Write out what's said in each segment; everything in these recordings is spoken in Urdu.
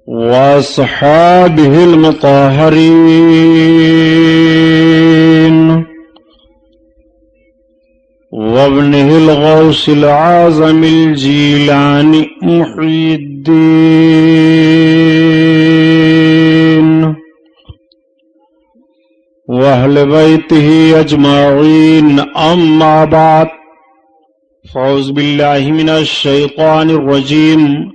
وأصحابه المطهرين وابنه الغوث العظم الجيلاني محي الدين وأهل بيته أجمعين أما بعد فأعوذ بالله من الشيطان الرجيم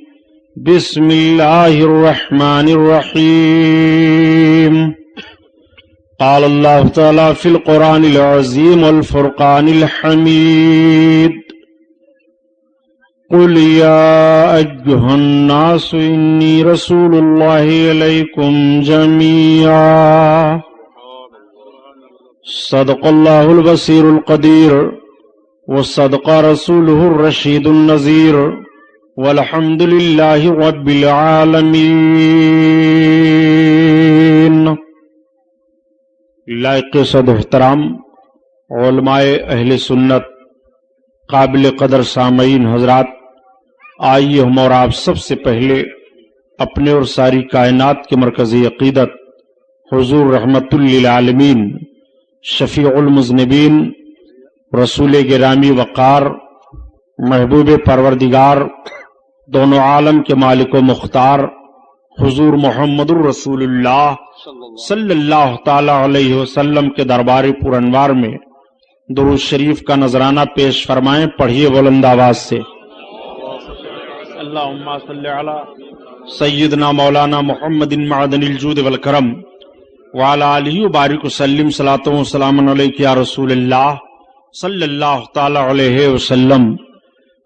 بسم الله الرحمن الرحيم قال الله تعالى في القرآن العظيم والفرقان الحميد قل يا أيها الناس إني رسول الله إليكم جميعا صدق الله البصير القدير وصدق رسوله الرشيد النذير والحمد لله رب العالمين۔ لائق صد احترام علماء اہل سنت، قابل قدر سامعین حضرات، آئیے ہم اور آپ سب سے پہلے اپنے اور ساری کائنات کے مرکزی عقیدت حضور رحمت للعالمین، شفیع المذنبین، رسول گرامی وقار، محبوب پروردگار، دونوں عالم کے مالک و مختار حضور محمد الرسول اللہ صلی اللہ تعالی علیہ وسلم کے دربار پر انوار میں درود شریف کا نذرانہ پیش فرمائیں۔ پڑھیے بلند آواز سے، اللہم صلی علی سیدنا مولانا محمد معدن الجود والکرم وعلی آلہ وبارک وسلم، صلاۃ و سلام علیک یا رسول اللہ صلی اللہ تعالی علیہ وسلم۔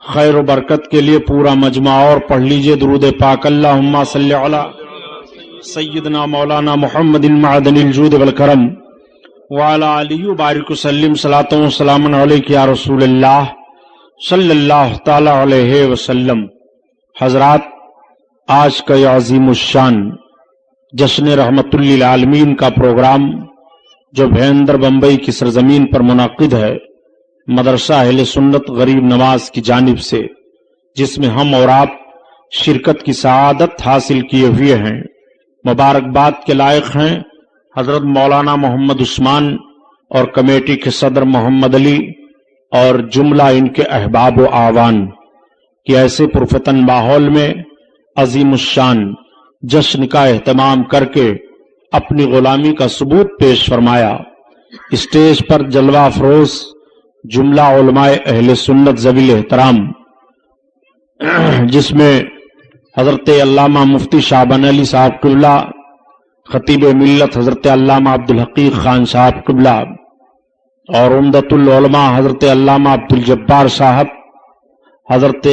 خیر و برکت کے لیے پورا مجمع اور پڑھ لیجئے درود پاک، اللہم صلی علی سیدنا مولانا محمد معدن الجود والکرم وعلی آلہ وبارک وسلم، صلاۃ و سلام علیک یا رسول اللہ صلی اللہ تعالی علیہ وسلم۔ حضرات، آج کا یہ عظیم الشان جشن رحمت للعالمین کا پروگرام جو بھیندر بمبئی کی سرزمین پر منعقد ہے مدرسہ اہل سنت غریب نواز کی جانب سے، جس میں ہم اور آپ شرکت کی سعادت حاصل کیے ہوئے ہیں، مبارکباد کے لائق ہیں حضرت مولانا محمد عثمان اور کمیٹی کے صدر محمد علی اور جملہ ان کے احباب و اعوان کہ ایسے پرفتن ماحول میں عظیم الشان جشن کا اہتمام کر کے اپنی غلامی کا ثبوت پیش فرمایا۔ اسٹیج پر جلوہ افروز جملہ علماء اہل سنت ذوی الاحترام، جس میں حضرت علامہ مفتی شعبان علی صاحب قبلہ، خطیب ملت حضرت علامہ عبدالحقیق خان صاحب قبلہ، اور عمدۃ العلماء حضرت علامہ عبدالجبار صاحب، حضرت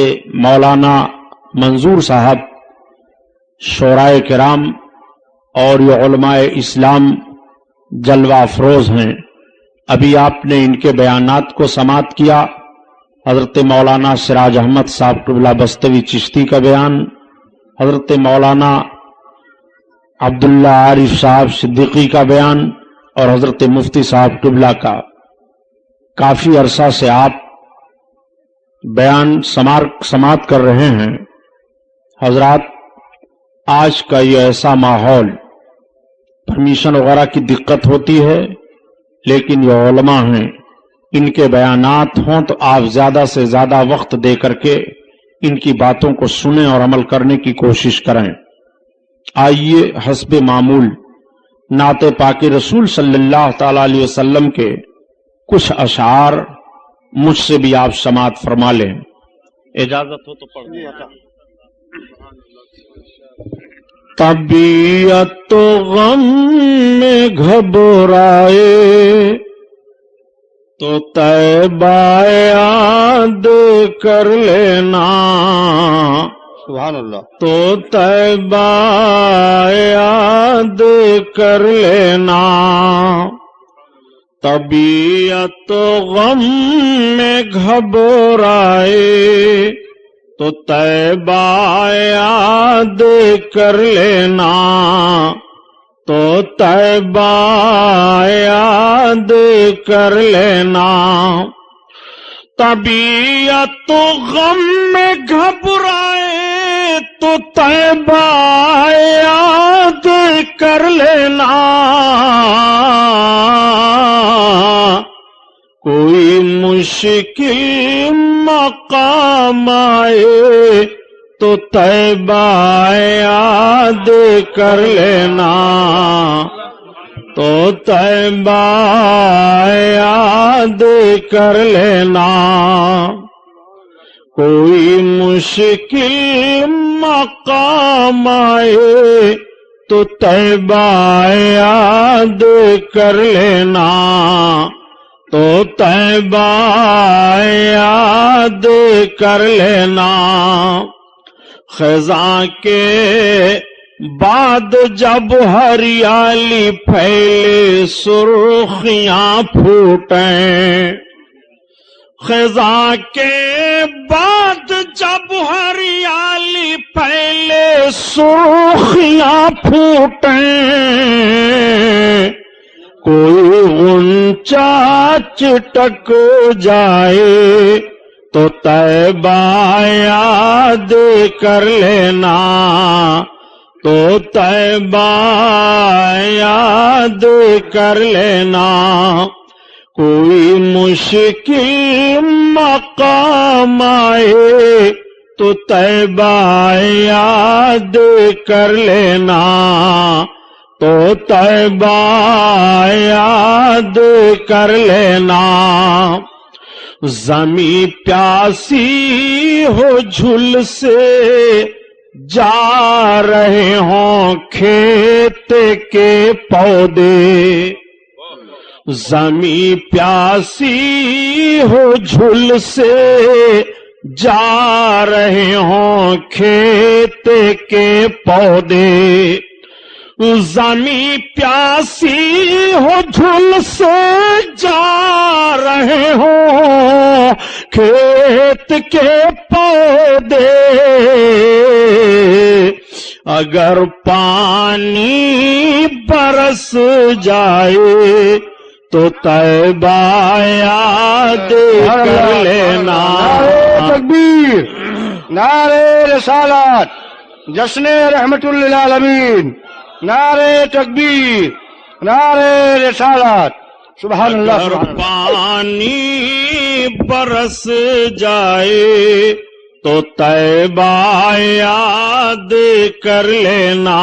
مولانا منظور صاحب، شورائے کرام اور یہ علماء اسلام جلوہ افروز ہیں۔ ابھی آپ نے ان کے بیانات کو سماعت کیا، حضرت مولانا سراج احمد صاحب قبلہ بستوی چشتی کا بیان، حضرت مولانا عبداللہ عارف صاحب صدیقی کا بیان اور حضرت مفتی صاحب قبلہ کا۔ کافی عرصہ سے آپ بیان سماعت کر رہے ہیں۔ حضرات، آج کا یہ ایسا ماحول، پرمیشن وغیرہ کی دقت ہوتی ہے، لیکن یہ علماء ہیں، ان کے بیانات ہوں تو آپ زیادہ سے زیادہ وقت دے کر کے ان کی باتوں کو سنیں اور عمل کرنے کی کوشش کریں۔ آئیے حسب معمول نعت پاک رسول صلی اللہ تعالی علیہ وسلم کے کچھ اشعار مجھ سے بھی آپ سماعت فرما لیں، اجازت ہو تو پڑھ لیں۔ طبیعت تو غم میں گھبرائے تو طیبہ یاد کر لینا، سبحان اللہ، تو طیبہ یاد کر لینا۔ طبیعت تو غم میں گھبرائے تو طیبہ یاد کر لینا، تو طیبہ یاد کر لینا۔ طبیعت غم میں گھبرائے تو طیبہ یاد کر لینا، کوئی مشکل مقام آئے تو طیبہ یاد کر لینا، تو طیبہ یاد کر لینا، کوئی مشکل مقام آئے تو طیبہ یاد کر لینا، تو طیبہ یاد کر لینا۔ خزاں کے بعد جب ہریالی پھیلے سرخیاں پھوٹیں، خزاں کے بعد جب ہریالی پھیلے سرخیاں پھوٹیں، کوئی غنچہ چٹک جائے تو طیبہ یاد کر لینا، تو طیبہ یاد کر لینا، کوئی مشکل مقام آئے تو طیبہ یاد کر لینا، تو طیبہ یاد کر لینا۔ زمین پیاسی ہو جھل سے جا رہے ہوں کھیت کے پودے، زمین پیاسی ہو جھل سے جا رہے ہوں کھیت کے پودے، زمین پیاسی ہو جھل سے جا رہے ہوں کھیت کے پودے، اگر پانی برس جائے تو طیبہ یاد کر لینا۔ تکبیر، نعرہ رسالت، جشن رحمت للعالمین، نعرہ تکبیر، نعرہ رسالت، سبحان اللہ اگر سبحان اللہ۔ پانی برس جائے تو طیبہ یاد کر لینا،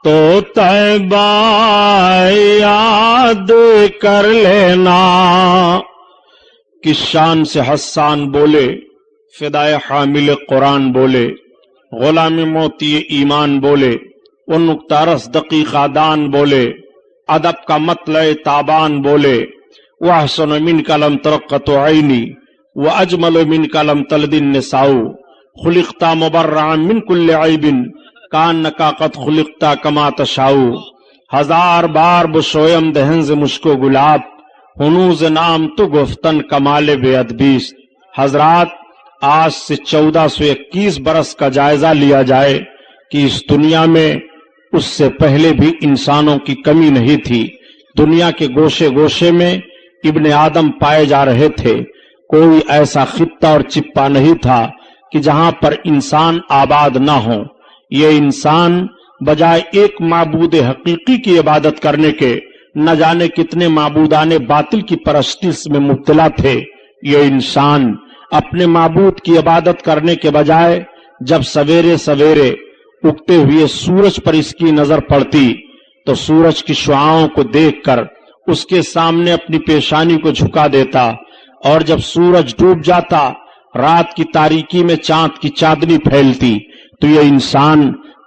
تو طیبہ یاد کر لینا۔ کس شان سے حسان بولے، فدائے حامل قرآن بولے، غلام موتی ایمان بولے، وہ نکتہ رس دقیقہ دان بولے، ادب کا مطلع تابان بولے، وَأَحْسَنُ مِنْكَ لَمْ تَرَقَّتُ عَيْنِي وَأَجْمَلُ مِنْكَ لَمْ تَلِدِ النِّسَاءُ خُلِقْتَ مُبَرَّعًا مِنْ كُلِّ عَيْبٍ كَأَنَّكَ قَدْ خُلِقْتَ كَمَا تَشَاءُ۔ ہزار بار بشویم دہنز مشکو گلاب، ہنوز نام تو گفتن کمال بے ادبیست۔ حضرات، آج سے 1421 برس کا جائزہ لیا جائے کہ اس دنیا میں اس سے پہلے بھی انسانوں کی کمی نہیں تھی۔ دنیا کے گوشے گوشے میں ابن آدم پائے جا رہے تھے، کوئی ایسا خطہ اور چپا نہیں تھا کہ جہاں پر انسان آباد نہ ہو۔ یہ انسان بجائے ایک معبود حقیقی کی عبادت کرنے کے نہ جانے کتنے معبودان باطل کی پرستش میں مبتلا تھے۔ یہ انسان اپنے معبود کی عبادت کرنے کے بجائے جب سویرے سویرے اگتے ہوئے سورج پر اس کی نظر پڑتی تو سورج کی شعاؤں کو دیکھ کر اس کے سامنے اپنی پیشانی کو جھکا دیتا، اور جب سورج ڈوب جاتا، رات کی تاریکی میں چاند کی چاندنی پھیلتی تو یہ انسان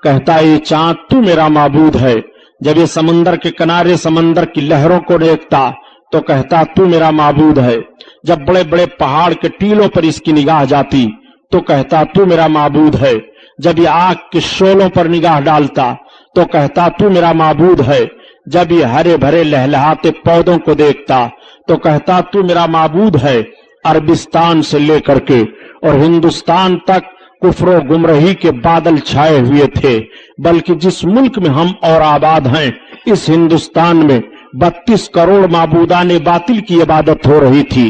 کہتا یہ چاند تو میرا معبود ہے۔ جب یہ سمندر کے کنارے سمندر کی لہروں کو دیکھتا تو کہتا تو میرا معبود ہے۔ جب بڑے بڑے پہاڑ کے ٹیلوں پر اس کی نگاہ جاتی تو کہتا تو میرا معبود ہے۔ جب یہ آگ کے شعلوں پر نگاہ ڈالتا تو کہتا تو میرا معبود ہے۔ جب یہ ہرے بھرے لہلہاتے پودوں کو دیکھتا تو کہتا تو میرا معبود ہے۔ عربستان سے لے کر کے اور ہندوستان تک کفر و گمراہی کے بادل چھائے ہوئے تھے، بلکہ جس ملک میں ہم اور آباد ہیں اس ہندوستان میں 32 کروڑ معبودان باطل کی عبادت ہو رہی تھی۔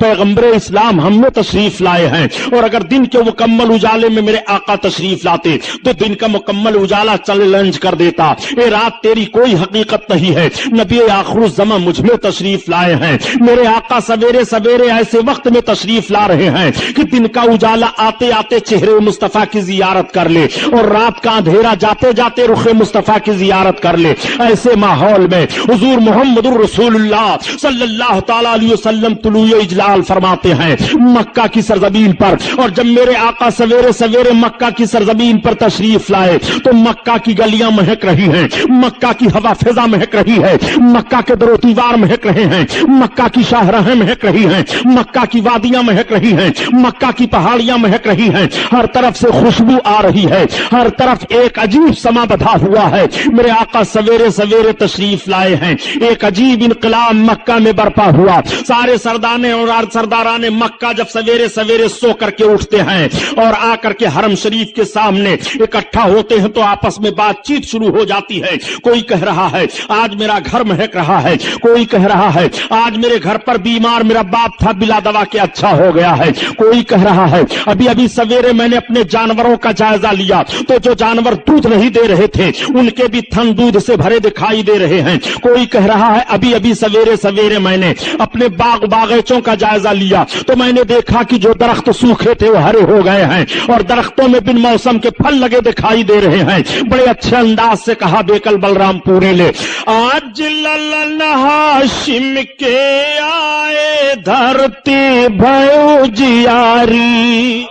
پیغمبر اسلام ہم میں تشریف لائے ہیں, اور اگر دن کے مکمل اجالے میں میرے آقا تشریف لاتے تو دن کا مکمل اجالا چیلنج کر دیتا, اے رات تیری کوئی حقیقت نہیں ہے, نبی آخر الزمان مجھ میں تشریف لائے ہیں. میرے آقا سویرے سویرے ایسے وقت میں تشریف لا رہے ہیں کہ دن کا اجالا آتے آتے چہرے مصطفیٰ کی زیارت کر لے, اور رات کا اندھیرا جاتے جاتے رخ مصطفیٰ کی زیارت کر لے. ایسے ماحول میں حضور محمد الرسول اللہ صلی اللہ تعالی علیہ وسلم طلوع اجلال فرماتے ہیں مکہ کی سرزمین پر, اور جب میرے آقا سویرے سویرے مکہ کی سرزمین پر تشریف لائے تو مکہ کی گلیاں مہک رہی ہیں, مکہ کی ہوا فضا مہک رہی ہے, مکہ کے در و دیوار مہک رہے ہیں, مکہ کی شاہراہیں مہک رہی ہیں, مکہ کی وادیاں مہک رہی ہیں, مکہ کی پہاڑیاں مہک رہی ہیں, ہر طرف سے خوشبو آ رہی ہے, ہر طرف ایک عجیب سما بدھا ہوا ہے. میرے آقا سویرے سویرے تشریف لائے ہیں, ایک عجیب انقلاب مکہ میں برپا ہوا. سارے سردانے اور سرداران مکہ جب سویرے سویرے سو کر کے اٹھتے ہیں اور آ کر کے حرم شریف کے سامنے اکٹھا ہوتے ہیں تو آپس میں بات چیت شروع ہو جاتی ہے. کوئی کہہ رہا ہے آج میرا گھر مہک رہا ہے, کوئی کہہ رہا ہے آج میرے گھر پر بیمار میرا باپ تھا بلا دوا کے اچھا ہو گیا ہے, کوئی کہہ رہا ہے ابھی ابھی سویرے میں نے اپنے جانوروں کا جائزہ لیا تو جو جانور دودھ نہیں دے رہے تھے ان کے بھی تھن دودھ سے بھرے دکھائی دے رہے ہیں. کوئی کہہ رہا ہے ابھی ابھی سویرے سویرے میں نے اپنے باغیچوں کا جائزہ لیا تو میں نے دیکھا کہ جو درخت سوکھے تھے وہ ہرے ہو گئے ہیں اور درختوں میں بن موسم کے پھل لگے دکھائی دے رہے ہیں. بڑے اچھے انداز سے کہا بیکل بلرام پوری نے, آج للن ہاشم کے آئے دھرتی بھیو جیاری,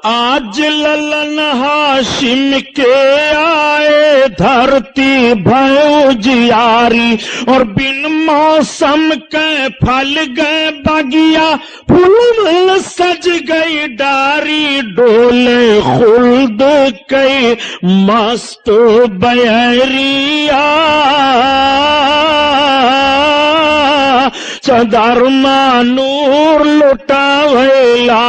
آج للن ہاشم کے آئے دھرتی بھیو جیاری, اور بن موسم کے پھل گئے بگیا پھول سج گئی ڈاری, ڈولے خلد کئی مست بیریا چدرما نور لٹا ویلا,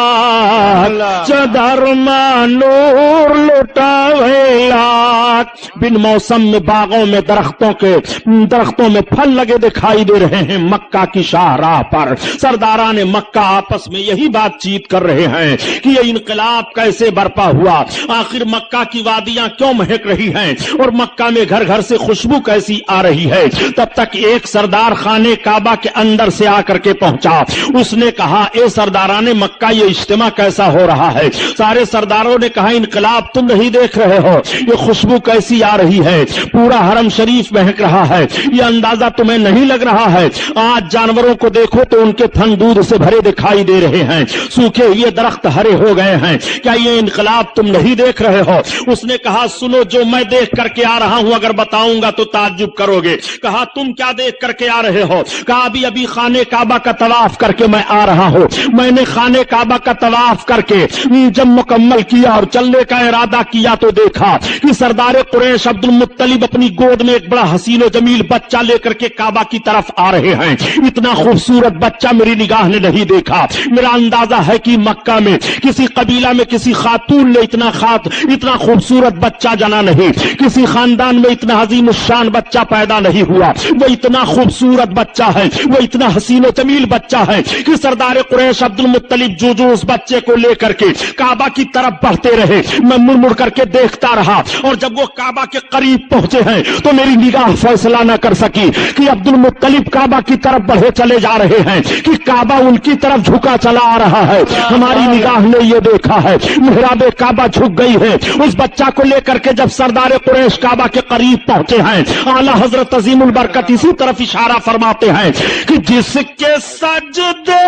چدرما نور لٹا ویلا. بن موسم میں باغوں میں درختوں میں پھل لگے دکھائی دے رہے ہیں. مکہ کی شاہراہ پر سرداران مکہ آپس میں یہی بات چیت کر رہے ہیں کہ یہ انقلاب کیسے برپا ہوا, آخر مکہ کی وادیاں کیوں مہک رہی ہیں اور مکہ میں گھر گھر سے خوشبو کیسی آ رہی ہے. تب تک ایک سردار خانے کعبہ کے اندر سے آ کر کے پہنچا. اس نے کہا اے سرداران مکہ یہ اجتماع کیسا ہو رہا ہے؟ سارے سرداروں نے کہا انقلاب تم نہیں دیکھ رہے ہو, یہ خوشبو کیسی آ رہی ہے, پورا حرم شریف مہک رہا ہے, یہ اندازہ تمہیں نہیں لگ رہا ہے؟ آج جانوروں کو دیکھو تو ان کے تھن دودھ سے بھرے دکھائی دے رہے ہیں, سوکھے ہوئے درخت ہرے ہو گئے ہیں, کیا یہ انقلاب تم نہیں دیکھ رہے ہو؟ اس نے کہا سنو جو میں دیکھ کر کے آ رہا ہوں اگر بتاؤں گا تو تعجب کرو گے. کہا تم کیا دیکھ کر کے آ رہے ہو؟ کہا ابھی ابھی خانے کعبہ کا طواف کر کے میں آ رہا ہوں. میں نے خانے کعبہ کا طواف کر کے جب مکمل کیا اور چلنے کا ارادہ کیا تو دیکھا کہ سردار قریش عبد المطلب اپنی گود میں ایک بڑا حسین و جمیل بچہ لے کر کے کعبہ کی طرف آ رہے ہیں. اتنا خوبصورت بچہ میری نگاہ نے نہیں دیکھا. میرا اندازہ ہے کہ مکہ میں کسی قبیلہ میں کسی خاتون نے اتنا خوبصورت بچہ جنا نہیں, کسی خاندان میں اتنا عظیم الشان بچہ پیدا نہیں ہوا. وہ اتنا خوبصورت بچہ ہے, وہ اتنا حسین و جمیل بچہ ہے کہ سردار قریش عبد المطلب جو اس بچے کو لے کر کے کعبہ کی طرف بڑھتے رہے. میں مڑ مڑ کر کے دیکھتا رہا اور جب وہ کعبہ کے قریب پہنچے ہیں تو میری نگاہ فیصلہ نہ کر سکی کہ عبد المطلب کعبہ کی طرف بڑھے چلے جا رہے ہیں کہ کعبہ ان کی طرف جھکا چلا آ رہا ہے. ہماری نگاہ نے یہ دیکھا ہے محراب کعبہ جھک گئی ہے. اس بچہ کو لے کر کے جب سردار قریش کعبہ کے قریب پہنچے ہیں اعلیٰ حضرت عظیم البرکت اسی طرف اشارہ فرماتے ہیں کہ جس کے سجدے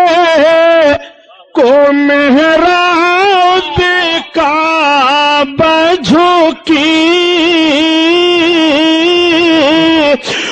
کو محراب کعبہ جھکی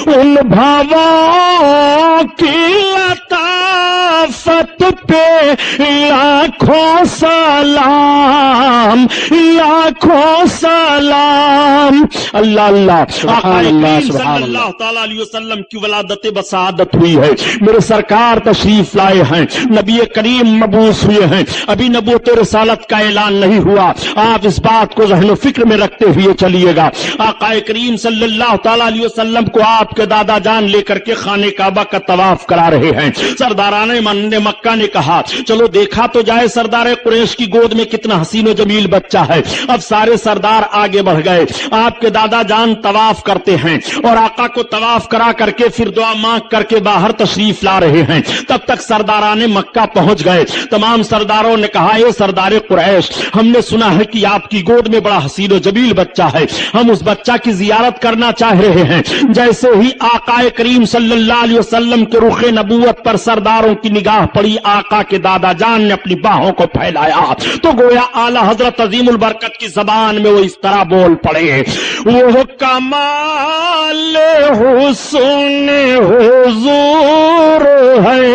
ان بھاووں کی لطافت پہ لاکھوں سلام لاکھوں سلام. اللہ اللہ. آقا کریم صلی اللہ تعالی علیہ وسلم کی ولادت بسعادت ہوئی ہے. میرے سرکار تشریف لائے ہیں, نبی کریم مبعوث ہوئے ہیں, ابھی نبوت رسالت کا اعلان نہیں ہوا. آپ اس بات کو ذہن و فکر میں رکھتے ہوئے چلیے گا. آقا کریم صلی اللہ تعالی علیہ وسلم کو آپ کے دادا جان لے کر کے خانہ کعبہ کا طواف کرا رہے ہیں. سرداران مکہ نے کہا چلو دیکھا تو جائے سردار قریش کی گود میں کتنا حسین و جمیل بچہ ہے. اب سارے سردار آگے بڑھ گئے. آپ کے دادا جان طواف کرتے ہیں اور آقا کو طواف کرا کر کے پھر دعا مانگ کر کے باہر تشریف لا رہے ہیں. تب تک سرداران مکہ پہنچ گئے. تمام سرداروں نے کہا اے سردار قریش, ہم نے سنا ہے کہ آپ کی گود میں بڑا حسین و جمیل بچہ ہے, ہم اس بچہ کی زیارت کرنا چاہ رہے ہیں. جیسے ہی آقا کریم صلی اللہ علیہ وسلم کے رخ نبوت پر سرداروں کی نگاہ پڑی, آقا کے دادا جان نے اپنی باہوں کو پھیلایا تو گویا اعلی حضرت عظیم البرکت کی زبان میں وہ اس طرح بول پڑے, وہ کمال حسن حضور ہے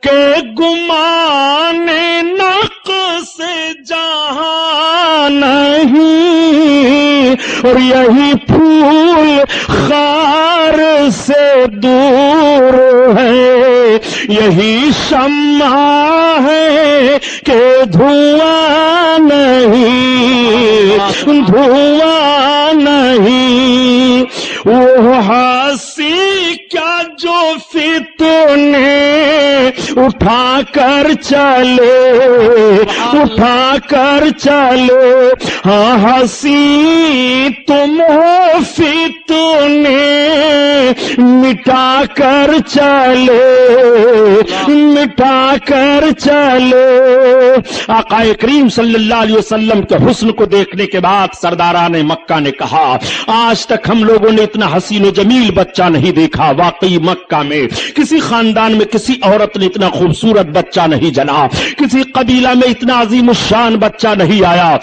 کہ گمان نقص جہاں نہیں, اور یہی پھول خار سے دور ہے, یہی شمع ہے کہ دھواں نہیں دھواں نہیں. وہ ہنسی کیا جو فتنے اٹھا کر چلے اٹھا کر چلے, ہاں ہنسی تم ہو فتنے مٹا کر چلے مٹا کر چلے. آقا کریم صلی اللہ علیہ وسلم کے حسن کو دیکھنے کے بعد سرداران مکہ نے کہا آج تک ہم لوگوں نے اتنا حسین و جمیل بچہ نہیں دیکھا. واقعی مکہ میں کسی خاندان میں کسی عورت نے اتنا خوبصورت بچہ نہیں جنا, کسی قبیلہ میں اتنا عظیم الشان بچہ نہیں آیا.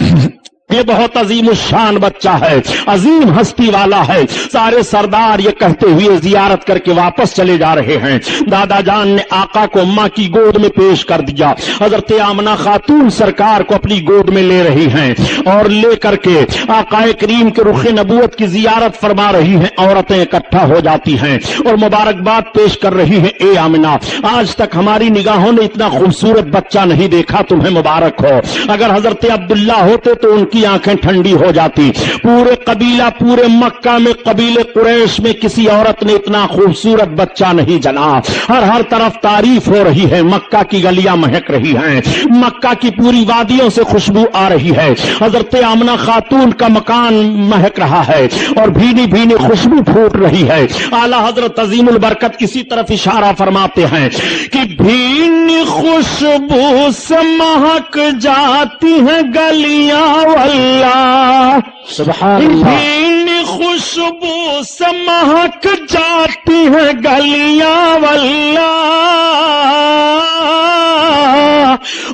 یہ بہت عظیم الشان بچہ ہے, عظیم ہستی والا ہے. سارے سردار یہ کہتے ہوئے زیارت کر کے واپس چلے جا رہے ہیں. دادا جان نے آقا کو اماں کی گود میں پیش کر دیا. حضرت آمنہ خاتون سرکار کو اپنی گود میں لے رہی ہیں اور لے کر کے آقا کریم کے رخ نبوت کی زیارت فرما رہی ہیں. عورتیں اکٹھا ہو جاتی ہیں اور مبارکباد پیش کر رہی ہیں, اے آمنہ آج تک ہماری نگاہوں نے اتنا خوبصورت بچہ نہیں دیکھا, تمہیں مبارک ہو. اگر حضرت عبداللہ ہوتے تو ان کی آنکھیں ٹھنڈی ہو جاتی. پورے قبیلہ پورے مکہ میں قبیلے قریش میں کسی عورت نے اتنا خوبصورت بچہ نہیں جنا. ہر طرف تعریف ہو رہی ہے, مکہ کی گلیاں مہک رہی ہیں, مکہ کی پوری وادیوں سے خوشبو آ رہی ہے. حضرت آمنہ خاتون کا مکان مہک رہا ہے اور بھینی بھینی خوشبو پھوٹ رہی ہے. اعلی حضرت عظیم البرکت اسی طرف اشارہ فرماتے ہیں کہ بھینی خوشبو سے مہک جاتی ہیں گلیاں اللہ, سبحان اللہ. بھینی خوشبو سے مہک جاتی ہیں گلیاں واللہ,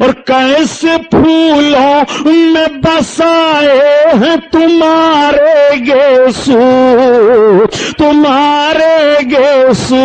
اور کیسے پھولوں میں بسائے ہیں تمہارے گیسو تمہارے گیسو.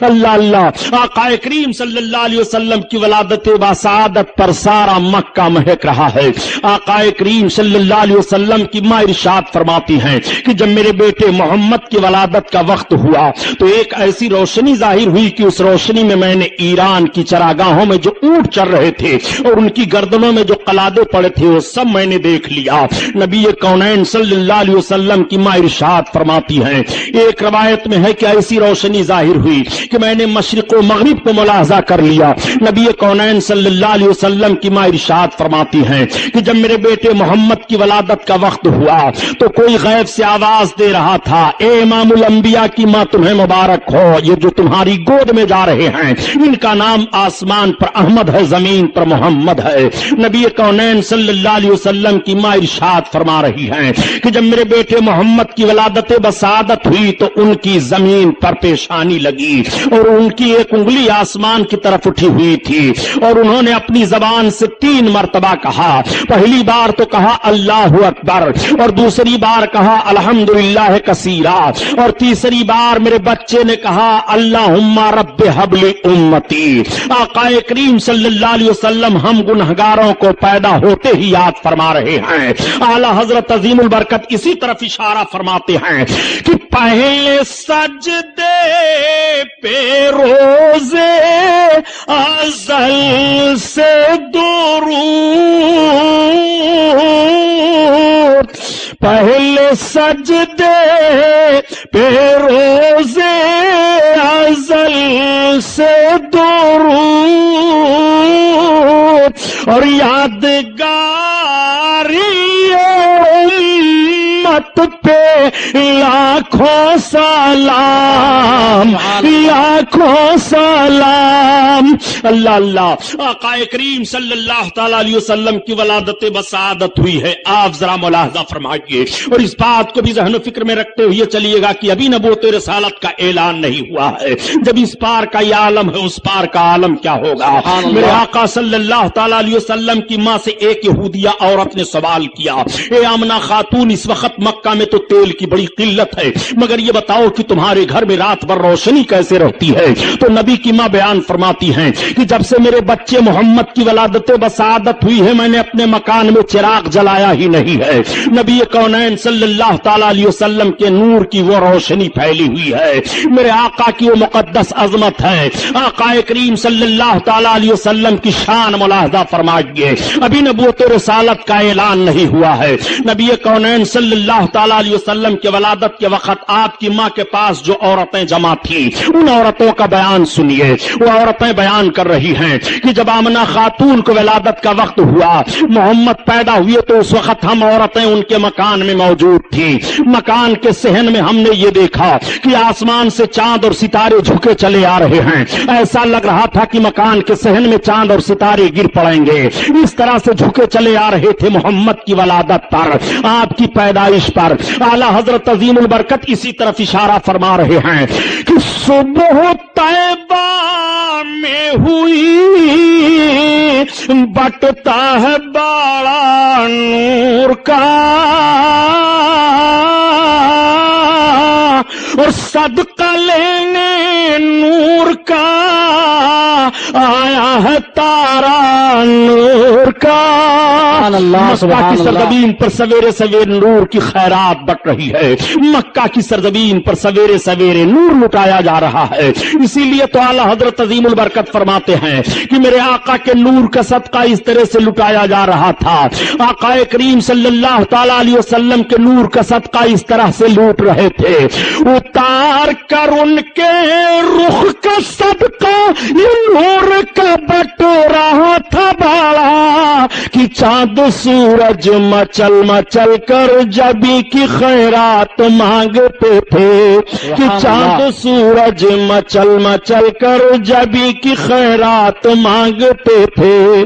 اللہ اللہ. آقا کریم صلی اللہ علیہ وسلم کی ولادت بسعادت پر سارا مکہ مہک رہا ہے. آقا کریم صلی اللہ علیہ وسلم کی ماں ارشاد فرماتی ہیں کہ جب میرے بیٹے محمد کی ولادت کا وقت ہوا تو ایک ایسی روشنی ظاہر ہوئی کہ اس روشنی میں میں نے ایران کی چراگاہوں میں جو اونٹ چل رہے تھے اور ان کی گردنوں میں جو قلادے پڑے تھے وہ سب میں نے دیکھ لیا. نبی کونین صلی اللہ علیہ وسلم کی ماں ارشاد فرماتی ہیں, ایک روایت میں ہے کہ ایسی روشنی ظاہر ہوئی کہ میں نے مشرق و مغرب کو ملاحظہ کر لیا. نبی کونین صلی اللہ علیہ وسلم کی ماں ارشاد فرماتی ہیں کہ جب میرے بیٹے محمد کی ولادت کا وقت ہوا تو کوئی غیب سے آواز دے رہا تھا, اے امام الانبیاء کی ماں تمہیں مبارک ہو, یہ جو تمہاری گود میں جا رہے ہیں ان کا نام آسمان پر احمد ہے, زمین زمین پر محمد ہے۔ نبی کونین صلی اللہ علیہ وسلم کی ماں ارشاد فرما رہی ہیں کہ جب میرے بیٹے محمد کی ولادت بسعادت ہوئی تو ان کی زمین پر پیشانی لگی اور ان کی ایک انگلی آسمان کی طرف اٹھی ہوئی تھی اور انہوں نے اپنی زبان سے 3 مرتبہ کہا۔ پہلی بار تو کہا اللہ اکبر، اور دوسری بار کہا الحمدللہ کثیرا، اور تیسری بار میرے بچے نے کہا اللہم رب حب لی امتی۔ آقا کریم صلی اللہ علیہ وسلم ہم گنہگاروں کو پیدا ہوتے ہی یاد فرما رہے ہیں۔ اعلی حضرت عظیم البرکت اسی طرف اشارہ فرماتے ہیں کہ پہلے سجدے پہ روزے ازل سے درود، پہلے سجدے پہ روزے ازل سے درود اور یادگاری امت پہ لاکھوں سلام، لاکھوں سلام۔ اللہ اللہ، آقا کریم صلی اللہ تعالی علیہ وسلم کی ولادت بسعادت ہوئی ہے۔ آپ ذرا ملاحظہ فرمائیے اور اس بات کو بھی ذہن و فکر میں رکھتے ہوئے چلیے گا کہ ابھی نبوت رسالت کا اعلان نہیں ہوا ہے۔ جب اس پار کا یہ عالم ہے، اس پار کا عالم کیا ہوگا؟ میرے آقا صلی اللہ تعالی علیہ وسلم کی ماں سے ایک یہودیہ عورت نے سوال کیا، اے آمنہ خاتون، اس وقت مکہ میں تو تیل کی بڑی قلت ہے، مگر یہ بتاؤ کہ تمہارے گھر میں رات بھر روشنی کیسے رہتی ہے؟ تو نبی کی ماں بیان فرماتی ہیں کہ جب سے میرے بچے محمد کی ولادت بسعادت ہوئی ہے میں نے اپنے مکان میں چراغ جلایا ہی نہیں ہے۔ نبی کونین صلی اللہ تعالی علیہ وسلم کے نور کی وہ روشنی پھیلی ہوئی ہے، میرے آقا کی وہ مقدس عظمت ہے۔ آقا کریم صلی اللہ تعالی علیہ وسلم کی شان ملاحظہ فرمائیے، ابھی نبوت رسالت کا اعلان نہیں ہوا ہے۔ نبی کونین صلی اللہ تعالی علیہ وسلم کے ولادت کے وقت آپ کی ماں کے پاس جو عورتیں جمع تھیں ان عورتوں کا بیان سنیے۔ وہ عورتیں بیان کر رہی ہیں کہ جب آمنہ خاتون کو ولادت کا وقت ہوا، محمد پیدا ہوئے، تو اس وقت ہم عورتیں ان کے مکان میں موجود تھیں۔ مکان کے صحن میں ہم نے یہ دیکھا کہ آسمان سے چاند اور ستارے جھکے چلے آ رہے ہیں، ایسا لگ رہا تھا کہ مکان کے صحن میں چاند اور ستارے گر پڑیں گے، اس طرح سے جھکے چلے آ رہے تھے محمد کی ولادت پر، آپ کی پیدائش پر۔ اعلی حضرت عظیم البرکت اسی طرف اشارہ فرما رہے ہیں کہ صبح طیبہ میں ہوئی بٹتا ہے بڑا نور کا اور صدقہ لینے نور کا آیا ہے تارا نور کا۔ مکہ کی سرزمین پر سویرے سویرے نور کی خیرات بٹ رہی ہے، مکہ کی سرزمین پر سویرے سویرے نور لٹایا جا رہا ہے۔ اسی لیے تو اعلیٰ حضرت عظیم البرکت فرماتے ہیں کہ میرے آقا کے نور کا صدقہ اس طرح سے لٹایا جا رہا تھا، آقا کریم صلی اللہ تعالی علیہ وسلم کے نور کا صدقہ اس طرح سے لوٹ رہے تھے۔ اتار کر ان کے رخ کا صدقہ یہ نور کا بٹ رہا تھا بڑا کہ چاند سورج مچل مچل کر جبی کی خیرات مانگتے تھے، کہ چاند سورج مچل مچل کر جبی کی خیرات مانگتے تھے۔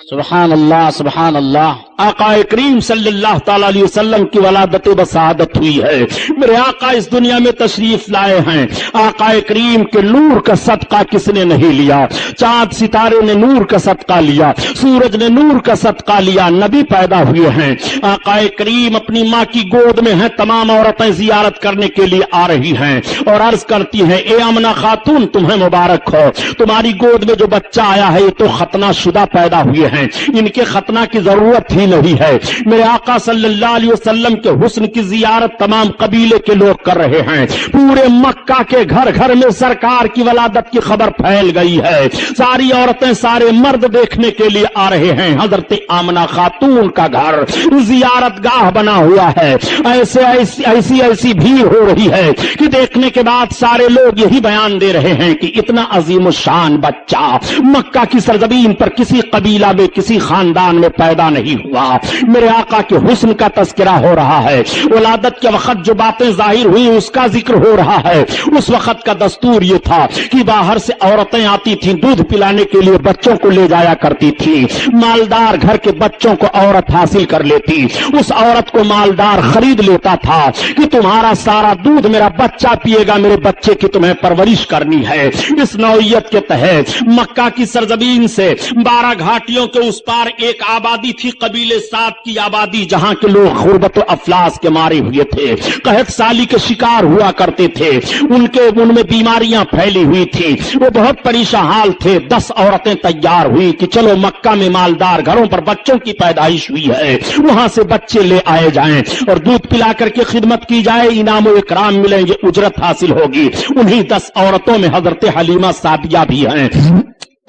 سبحان اللہ سبحان اللہ۔ آقا کریم صلی اللہ تعالی علیہ وسلم کی ولادت بسعادت ہوئی ہے، میرے آقا اس دنیا میں تشریف لائے ہیں۔ آقا کریم کے نور کا صدقہ کس نے نہیں لیا؟ چاند ستارے نے نور کا صدقہ لیا، سورج نے نور کا صدقہ لیا، نبی پیدا ہوئے ہیں۔ آقا کریم اپنی ماں کی گود میں ہیں، تمام عورتیں زیارت کرنے کے لیے آ رہی ہیں اور عرض کرتی ہیں اے آمنہ خاتون تمہیں مبارک ہو، تمہاری گود میں جو بچہ آیا ہے یہ تو ختنہ شدہ پیدا ہوئے ہیں، ان کے ختنہ کی ضرورت ہی نہیں ہے۔ میرے آقا صلی اللہ علیہ وسلم کے حسن کی زیارت تمام قبیلے کے لوگ کر رہے ہیں، پورے مکہ کے گھر گھر میں سرکار کی ولادت کی خبر پھیل گئی ہے، ساری عورتیں سارے مرد دیکھنے کے لیے آ رہے ہیں۔ حضرت آمنہ خاتون کا گھر زیارت گاہ بنا ہوا ہے، ایسی بھیڑ ہو رہی ہے کہ دیکھنے کے بعد سارے لوگ یہی بیان دے رہے ہیں کہ اتنا عظیم الشان بچہ مکہ کی سرزمین پر کسی قبیلہ میں کسی خاندان میں پیدا نہیں ہوا۔ ہوا. میرے آقا کے حسن کا تذکرہ ہو رہا ہے. ولادت کے وقت جو باتیں ظاہر ہوئی اس کا ذکر ہو رہا ہے. اس وقت کا دستور یہ تھا کہ باہر سے عورتیں آتی تھیں دودھ پلانے کے لیے, بچوں کو لے جایا کرتی تھی. مالدار گھر کے بچوں کو عورت حاصل کر لیتی, اس عورت کو مالدار خرید لیتا تھا کہ تمہارا سارا دودھ میرا بچہ پیے گا, میرے بچے کی تمہیں پرورش کرنی ہے. اس نوعیت کے تحت مکہ کی سرزمین سے 12 گھاٹیوں کے اس پار ایک آبادی تھی, قبیلے سعد کی آبادی, جہاں کے لوگ غربت و افلاس کے مارے ہوئے تھے, قحط سالی کے شکار ہوا کرتے تھے, ان میں بیماریاں پھیلی ہوئی تھی, وہ بہت پریشان حال تھے. 10 عورتیں تیار ہوئی کہ چلو مکہ میں مالدار گھروں پر بچوں کی پیدائش ہوئی ہے, وہاں سے بچے لے آئے جائیں اور دودھ پلا کر کے خدمت کی جائے, انعام و اکرام ملیں گے, اجرت حاصل ہوگی. انہی 10 عورتوں میں حضرت حلیمہ سعدیہ بھی ہیں.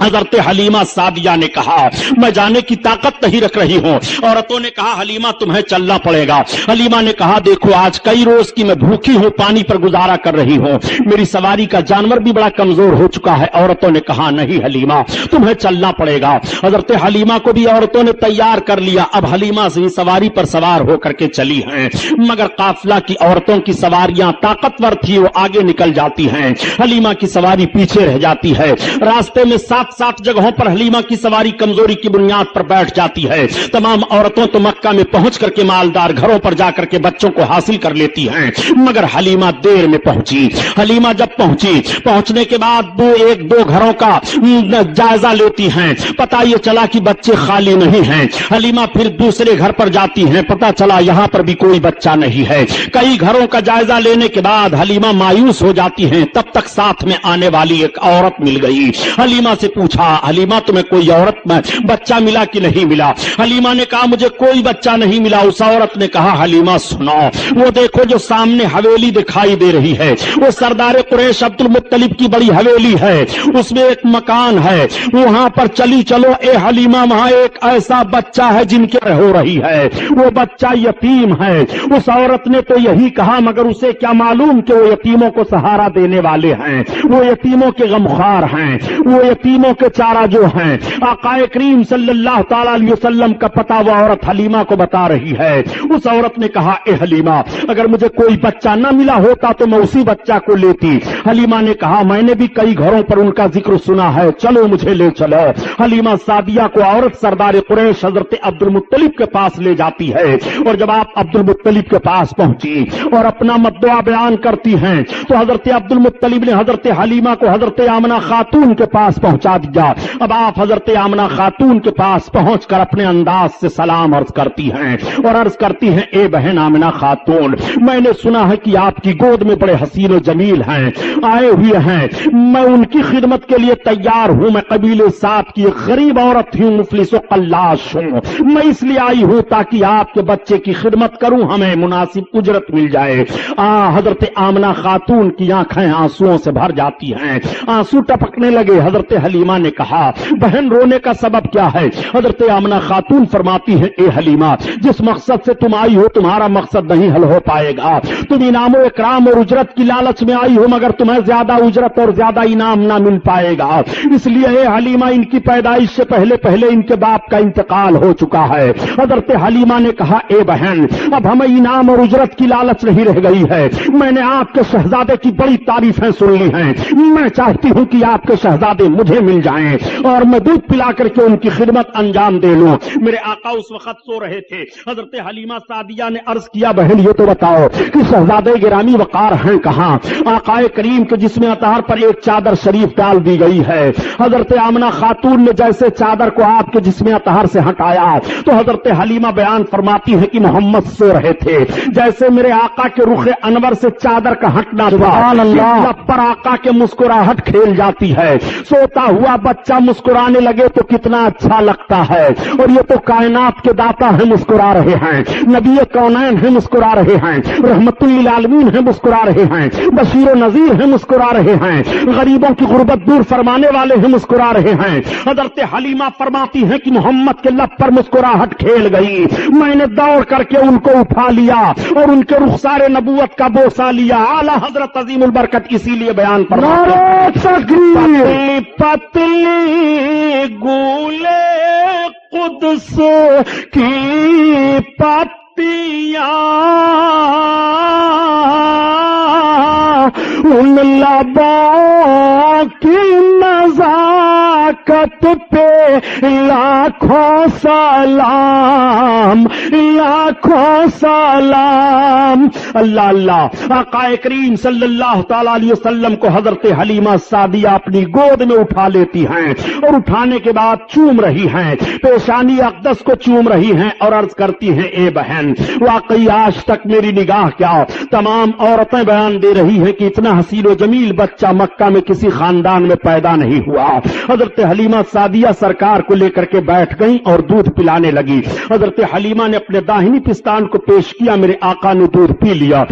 حضرت حلیمہ سعدیہ نے کہا میں جانے کی طاقت نہیں رکھ رہی ہوں. عورتوں نے کہا حلیمہ تمہیں چلنا پڑے گا. حلیمہ نے کہا دیکھو آج کئی روز کی میں بھوکی ہوں, پانی پر گزارا کر رہی ہوں, میری سواری کا جانور بھی بڑا کمزور ہو چکا ہے. عورتوں نے کہا نہیں حلیمہ تمہیں چلنا پڑے گا. حضرت حلیمہ کو بھی عورتوں نے تیار کر لیا. اب حلیمہ سے سواری پر سوار ہو کر کے چلی ہیں, مگر قافلہ کی عورتوں کی سواریاں طاقتور تھی, وہ آگے نکل جاتی ہیں, حلیمہ کی سواری پیچھے رہ جاتی ہے. راستے میں 7 جگہوں پر حلیمہ کی سواری کمزوری کی بنیاد پر بیٹھ جاتی ہے. تمام عورتوں تو مکہ میں پہنچ کر کے مالدار گھروں پر جا کر کے بچوں کو حاصل کر لیتی ہیں, مگر حلیمہ دیر میں پہنچی. حلیمہ جب پہنچنے کے بعد 2 گھروں کا جائزہ لیتی ہیں, پتہ یہ چلا کہ بچے خالی نہیں ہیں. حلیمہ پھر دوسرے گھر پر جاتی ہیں, پتہ چلا یہاں پر بھی کوئی بچہ نہیں ہے. کئی گھروں کا جائزہ لینے کے بعد حلیمہ مایوس ہو جاتی ہیں. تب تک ساتھ میں آنے والی ایک عورت مل گئی. حلیمہ سے پوچھا حلیمہ تمہیں کوئی عورت میں بچہ ملا کہ نہیں ملا؟ حلیمہ نے کہا مجھے کوئی بچہ نہیں ملا. اس عورت نے کہا حلیمہ سنو, وہ دیکھو جو سامنے حویلی دکھائی دے رہی ہے, وہ سردار قریش عبد المطلب کی بڑی حویلی ہے, اس میں ایک مکان ہے, وہاں پر چلو اے حلیمہ, وہاں ایک ایسا بچہ ہے جن کے ہو رہی ہے, وہ بچہ یتیم ہے. اس عورت نے تو یہی کہا, مگر اسے کیا معلوم کہ وہ یتیموں کو سہارا دینے والے ہیں, وہ یتیموں کے غمخوار ہیں, وہ یتیموں کے چارہ جو ہیں. آقا کریم صلی اللہ تعالی علیہ وسلم کا پتہ وہ عورت حلیمہ کو بتا رہی ہے. اس عورت نے کہا اے حلیمہ اگر مجھے کوئی بچہ نہ ملا ہوتا تو میں اسی بچہ کو لیتی. حلیمہ نے کہا میں نے بھی کئی گھروں پر ان کا ذکر سنا ہے, چلو مجھے لے چلو. حلیمہ سعدیہ کو عورت سردار قریش حضرت عبد المطلب کے پاس لے جاتی ہے, اور جب آپ عبد المطلب کے پاس پہنچی اور اپنا مدعا بیان کرتی ہیں تو حضرت عبد المطلب نے حضرت حلیمہ کو حضرت آمنہ خاتون کے پاس پہنچا دیا. اب آپ حضرت آمنہ خاتون کے پاس پہنچ کر اپنے انداز سے سلام عرض کرتی ہیں اور عرض کرتی ہیں اے بہن آمنہ خاتون, میں نے سنا ہے کہ آپ کی گود میں بڑے حسین و جمیل ہیں, آئے ہوئے ہیں, میں ان کی خدمت کے لیے تیار ہوں. میں قبیلے سعد کی ایک غریب عورت ہوں, مفلس و قلاش ہوں, میں اس لیے آئی ہوں تاکہ آپ کے بچے کی خدمت کروں, ہمیں مناسب اجرت مل جائے. حضرت آمنہ خاتون کی آنکھیں آنسوؤں سے بھر جاتی ہیں, آنسو ٹپکنے لگے. حضرت حلیمہ نے کہا بہن رونے کا سبب کیا ہے؟ حضرت آمنہ خاتون فرماتی ہے اے حلیمہ جس مقصد سے تم آئی ہو تمہارا مقصد نہیں حل ہو پائے گا. تم انعام و اکرام اور اجرت کی لالچ میں آئی ہو, مگر تمہیں زیادہ اجرت اور زیادہ انعام نہ مل پائے گا. اس لیے اے حلیمہ ان کی پیدائش سے پہلے ان کے باپ کا انتقال ہو چکا ہے. حضرت حلیمہ نے کہا اے بہن اب ہمیں انعام اور اجرت کی لالچ نہیں رہ گئی ہے, میں نے آپ کے شہزادے کی بڑی تعریفیں سن لی ہیں, میں چاہتی ہوں کہ آپ کے شہزادے مجھے مل جائیں اور میں دودھ پلا کر کے ان کی خدمت انجام دے لوں. میرے آقا اس وقت سو رہے تھے. حضرت حلیمہ سعدیہ نے عرض کیا بہن یہ تو بتاؤ کہ شہزادے گرامی وقار ہیں کہاں؟ آقا کریم کے جسم اطہر پر ایک چادر شریف ڈال دی گئی ہے. حضرت آمنہ خاتون نے جیسے چادر کو آپ کے جسم اطہر سے ہٹایا تو حضرت حلیمہ بیان فرماتی ہے کہ محمد سو رہے تھے, جیسے میرے آقا کے رخ انور سے چادر کا ہٹنا سبحان اللہ پر آقا کے مسکراہٹ کھیل جاتی ہے. سوتا ہوا بچہ مسکرانے لگے تو کتنا اچھا لگتا ہے, اور یہ تو کائنات کے داتا ہیں مسکرا رہے ہیں, نبی کونین ہیں مسکرا رہے ہیں, رحمت للعالمین ہیں مسکرا رہے ہیں, بشیر و نذیر ہیں مسکرا رہے ہیں, غریبوں کی غربت دور فرمانے والے ہیں مسکرا رہے ہیں. حضرت حلیمہ فرماتی ہیں کہ محمد کے لب پر مسکراہٹ کھیل گئی, میں نے دوڑ کر کے ان کو اٹھا لیا اور ان کے رخسار نبوت کا بوسہ لیا. اعلیٰ حضرت عظیم البرکت اسی لیے بیان فرماتے ہیں پتلی گولے قدس کی پتیاں ان لبوں کی نزاکت پہ لاکھوں سلام، لاکھوں سلام۔ اللہ اللہ، آقا کریم صلی اللہ تعالی علیہ وسلم کو حضرت حلیمہ سعدیہ اپنی گود میں اٹھا لیتی ہیں اور اٹھانے کے بعد چوم رہی ہیں، پیشانی اقدس کو چوم رہی ہیں اور عرض کرتی ہیں اے بہن، واقعی آج تک میری نگاہ کیا تمام عورتیں بیان دے رہی ہیں کہ اتنا حسین و جمیل بچہ مکہ میں کسی خاندان میں پیدا نہیں ہوا۔ حضرت حلیمہ سعدیہ سرکار کو لے کر کے بیٹھ گئیں اور دودھ پلانے لگی۔ حضرت حلیمہ نے اپنے داہنی پستان کو پیش کیا، میرے آقا نے دودھ پی لیا۔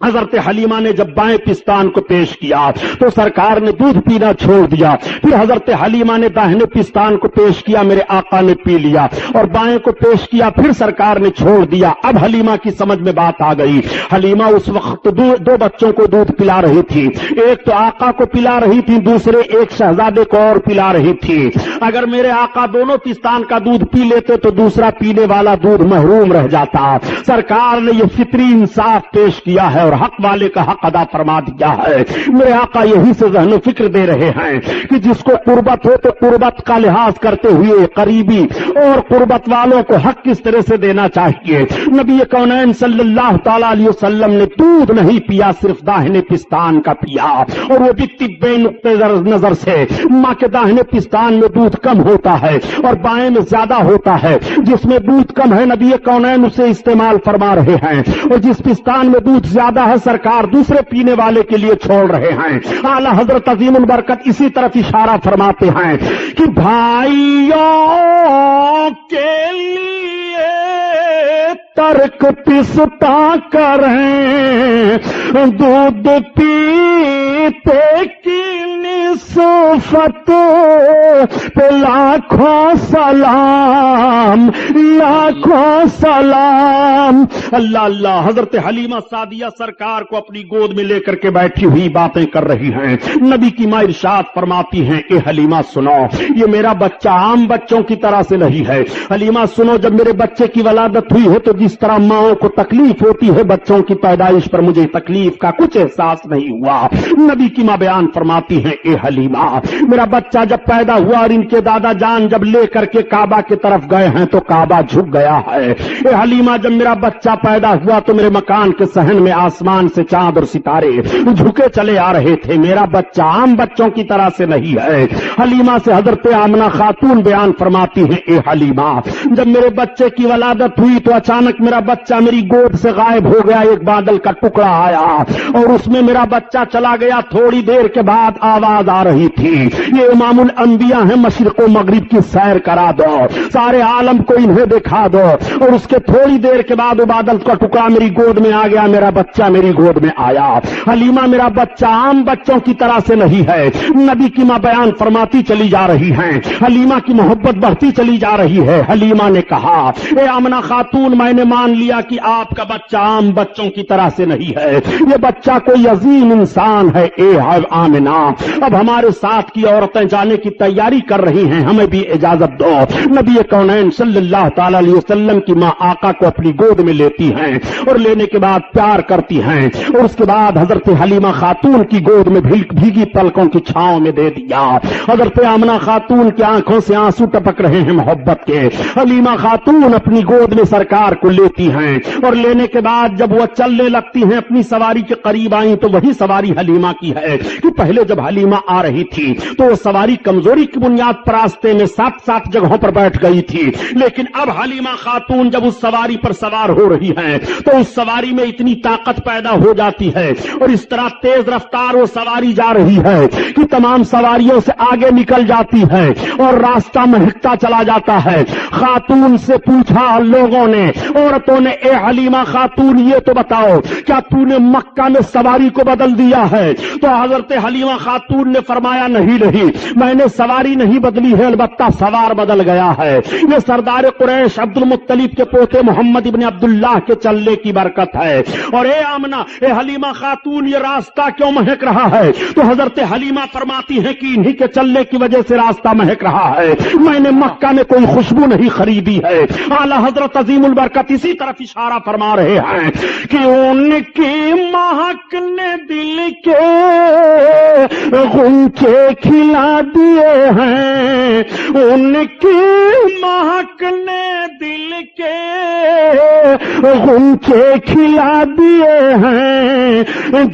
حضرت حلیمہ نے جب بائیں پستان کو پیش کیا تو سرکار نے دودھ پینا چھوڑ دیا، پھر حضرت حلیمہ نے داہنے پستان کو پیش کیا، میرے آقا نے پی لیا، اور بائیں کو پیش کیا، پھر سرکار نے چھوڑ دیا۔ اب حلیمہ کی سمجھ میں بات آ گئی۔ حلیمہ اس وقت دو بچوں کو دودھ پلا رہی تھی، ایک تو آقا کو پلا رہی تھی، دوسرے ایک شہزادے کو اور پلا رہی تھی۔ اگر میرے آقا دونوں پستان کا دودھ پی لیتے تو دوسرا پینے والا دودھ محروم رہ جاتا۔ سرکار نے یہ فطری انصاف پیش کیا ہے اور حق والے کا حق ادا فرما دیا ہے۔ میرے آقا یہی سے ذہن و فکر دے رہے ہیں کہ جس کو قربت ہو تو قربت کا لحاظ کرتے ہوئے قریبی اور قربت والوں کو حق کس طرح سے دینا چاہیے۔ نبی کونین صلی اللہ تعالی علیہ وسلم نے دودھ نہیں پیا، صرف داہنے پستان کا پیا، اور وہ بھی طبی نقطہ نظر سے ماں کے داہنے پستان میں دودھ کم ہوتا ہے اور بائیں میں زیادہ ہوتا ہے۔ جس میں دودھ کم ہے نبی کونین اسے استعمال فرما رہے ہیں، اور جس پستان میں دودھ زیادہ ہے سرکار دوسرے پینے والے کے لیے چھوڑ رہے ہیں۔ اعلی حضرت عظیم البرکت اسی طرف اشارہ فرماتے ہیں کہ بھائیوں کے لیے ترک پستا کریں، دودھ پیتے کی نسبت پہ لاکھوں سلام، لاکھوں سلام۔ اللہ اللہ، حضرت حلیمہ سعدیہ سرکار کو اپنی گود میں لے کر کے بیٹھی ہوئی باتیں کر رہی ہیں۔ نبی کی ماں ارشاد فرماتی ہیں اے حلیمہ سنو، یہ میرا بچہ عام بچوں کی طرح سے نہیں ہے۔ حلیمہ سنو، جب میرے بچے کی ولادت ہوئی ہے تو جس طرح ماؤں کو تکلیف ہوتی ہے بچوں کی پیدائش پر، مجھے تکلیف کا کچھ احساس نہیں ہوا۔ نبی کی ماں بیان فرماتی ہیں اے حلیمہ، میرا بچہ جب پیدا ہوا اور ان کے دادا جان جب لے کر کے کعبہ کی طرف گئے ہیں تو کعبہ جھک گیا ہے۔ اے حلیمہ، جب میرا بچہ پیدا ہوا تو میرے مکان کے صحن میں آسمان سے چاند اور ستارے جھکے چلے آ رہے تھے۔ میرا بچہ عام بچوں کی طرح سے نہیں ہے۔ حلیمہ سے حضرت آمنہ خاتون بیان فرماتی ہیں اے حلیمہ، جب میرے بچے کی ولادت ہوئی تو اچانک میرا بچہ میری گود سے غائب ہو گیا، ایک بادل کا ٹکڑا آیا اور اس میں میرا بچہ چلا گیا۔ تھوڑی دیر کے بعد آواز آ رہی تھی، یہ امام الانبیاء ہیں، مشرق و مغرب کی سیر کرا دو، سارے عالم کو انہیں دکھا دو۔ اور اس کے تھوڑی دیر کے بعد وہ بادل کا ٹکڑا میری گود میں آ گیا، میرا بچہ میری گود میں آیا۔ حلیمہ، میرا بچہ عام بچوں کی طرح سے نہیں ہے۔ نبی کی ماں بیان فرماتی چلی جا رہی ہیں، حلیمہ کی محبت بڑھتی چلی جا رہی ہے۔ حلیمہ نے کہا اے آمنہ خاتون، میں نے مان لیا کہ آپ کا بچہ عام بچوں کی طرح سے نہیں ہے، یہ بچہ کوئی عظیم انسان ہے۔ اے آمنہ، اب ہمارے ساتھ کی عورتیں جانے کی تیاری کر رہی ہیں، ہمیں بھی اجازت دو۔ نبی کونین صلی اللہ تعالی علیہ وسلم کی ماں آقا کو اپنی گود میں لیتی ہیں اور لینے کے بعد پیار کرتی ہیں، اور اس کے بعد حضرت حلیمہ خاتون کی گود میں بھیگی پلکوں کی چھاؤں میں دے دیا۔ حضرت آمنہ خاتون کی آنکھوں سے آنسو ٹپک رہے ہیں محبت کے۔ حلیمہ خاتون اپنی گود میں سرکار کو لیتی ہیں اور لینے کے بعد جب وہ چلنے لگتی ہیں، اپنی سواری کے قریب آئیں تو وہی سواری حلیمہ کی ہے کہ پہلے جب حلیمہ آ رہی تھی تو وہ سواری کمزوری کی بنیاد پر راستے میں 7 جگہوں پر بیٹھ گئی تھی، لیکن اب حلیمہ خاتون جب اس سواری پر سوار ہو رہی ہیں تو اس سواری میں اتنی طاقت پیدا ہو جاتی ہے اور اس طرح تیز رفتار وہ سواری جا رہی ہے کہ تمام سواریوں سے آگے نکل جاتی ہے اور راستہ مہکتا چلا جاتا ہے۔ خاتون سے پوچھا لوگوں نے، عورتوں نے، اے حلیمہ خاتون یہ تو بتاؤ کیا تو نے مکہ میں سواری کو بدل دیا ہے؟ تو حضرت حلیمہ خاتون نے فرمایا نہیں، میں نے سواری نہیں بدلی ہے، البتہ سوار بدل گیا ہے۔ یہ سردار قریش عبد المطلب کے پوتے محمد ابن عبداللہ کے چلنے کی برکت ہے. اور اے آمنہ، اے حلیمہ خاتون، یہ راستہ کیوں مہک رہا ہے؟ تو حضرت حلیمہ فرماتی ہیں کہ انہی کے چلنے کی وجہ سے راستہ مہک رہا ہے. میں نے مکہ میں کوئی خوشبو نہیں خریدی ہے. اعلیٰ حضرت عظیم البرکت اسی طرف اشارہ فرما رہے ہیں کہ ان کی مہک نے دل کے غنچے کھلا دیے ہیں. ان کی مہک نے دل کے غنچے کھلا دیے ہیں.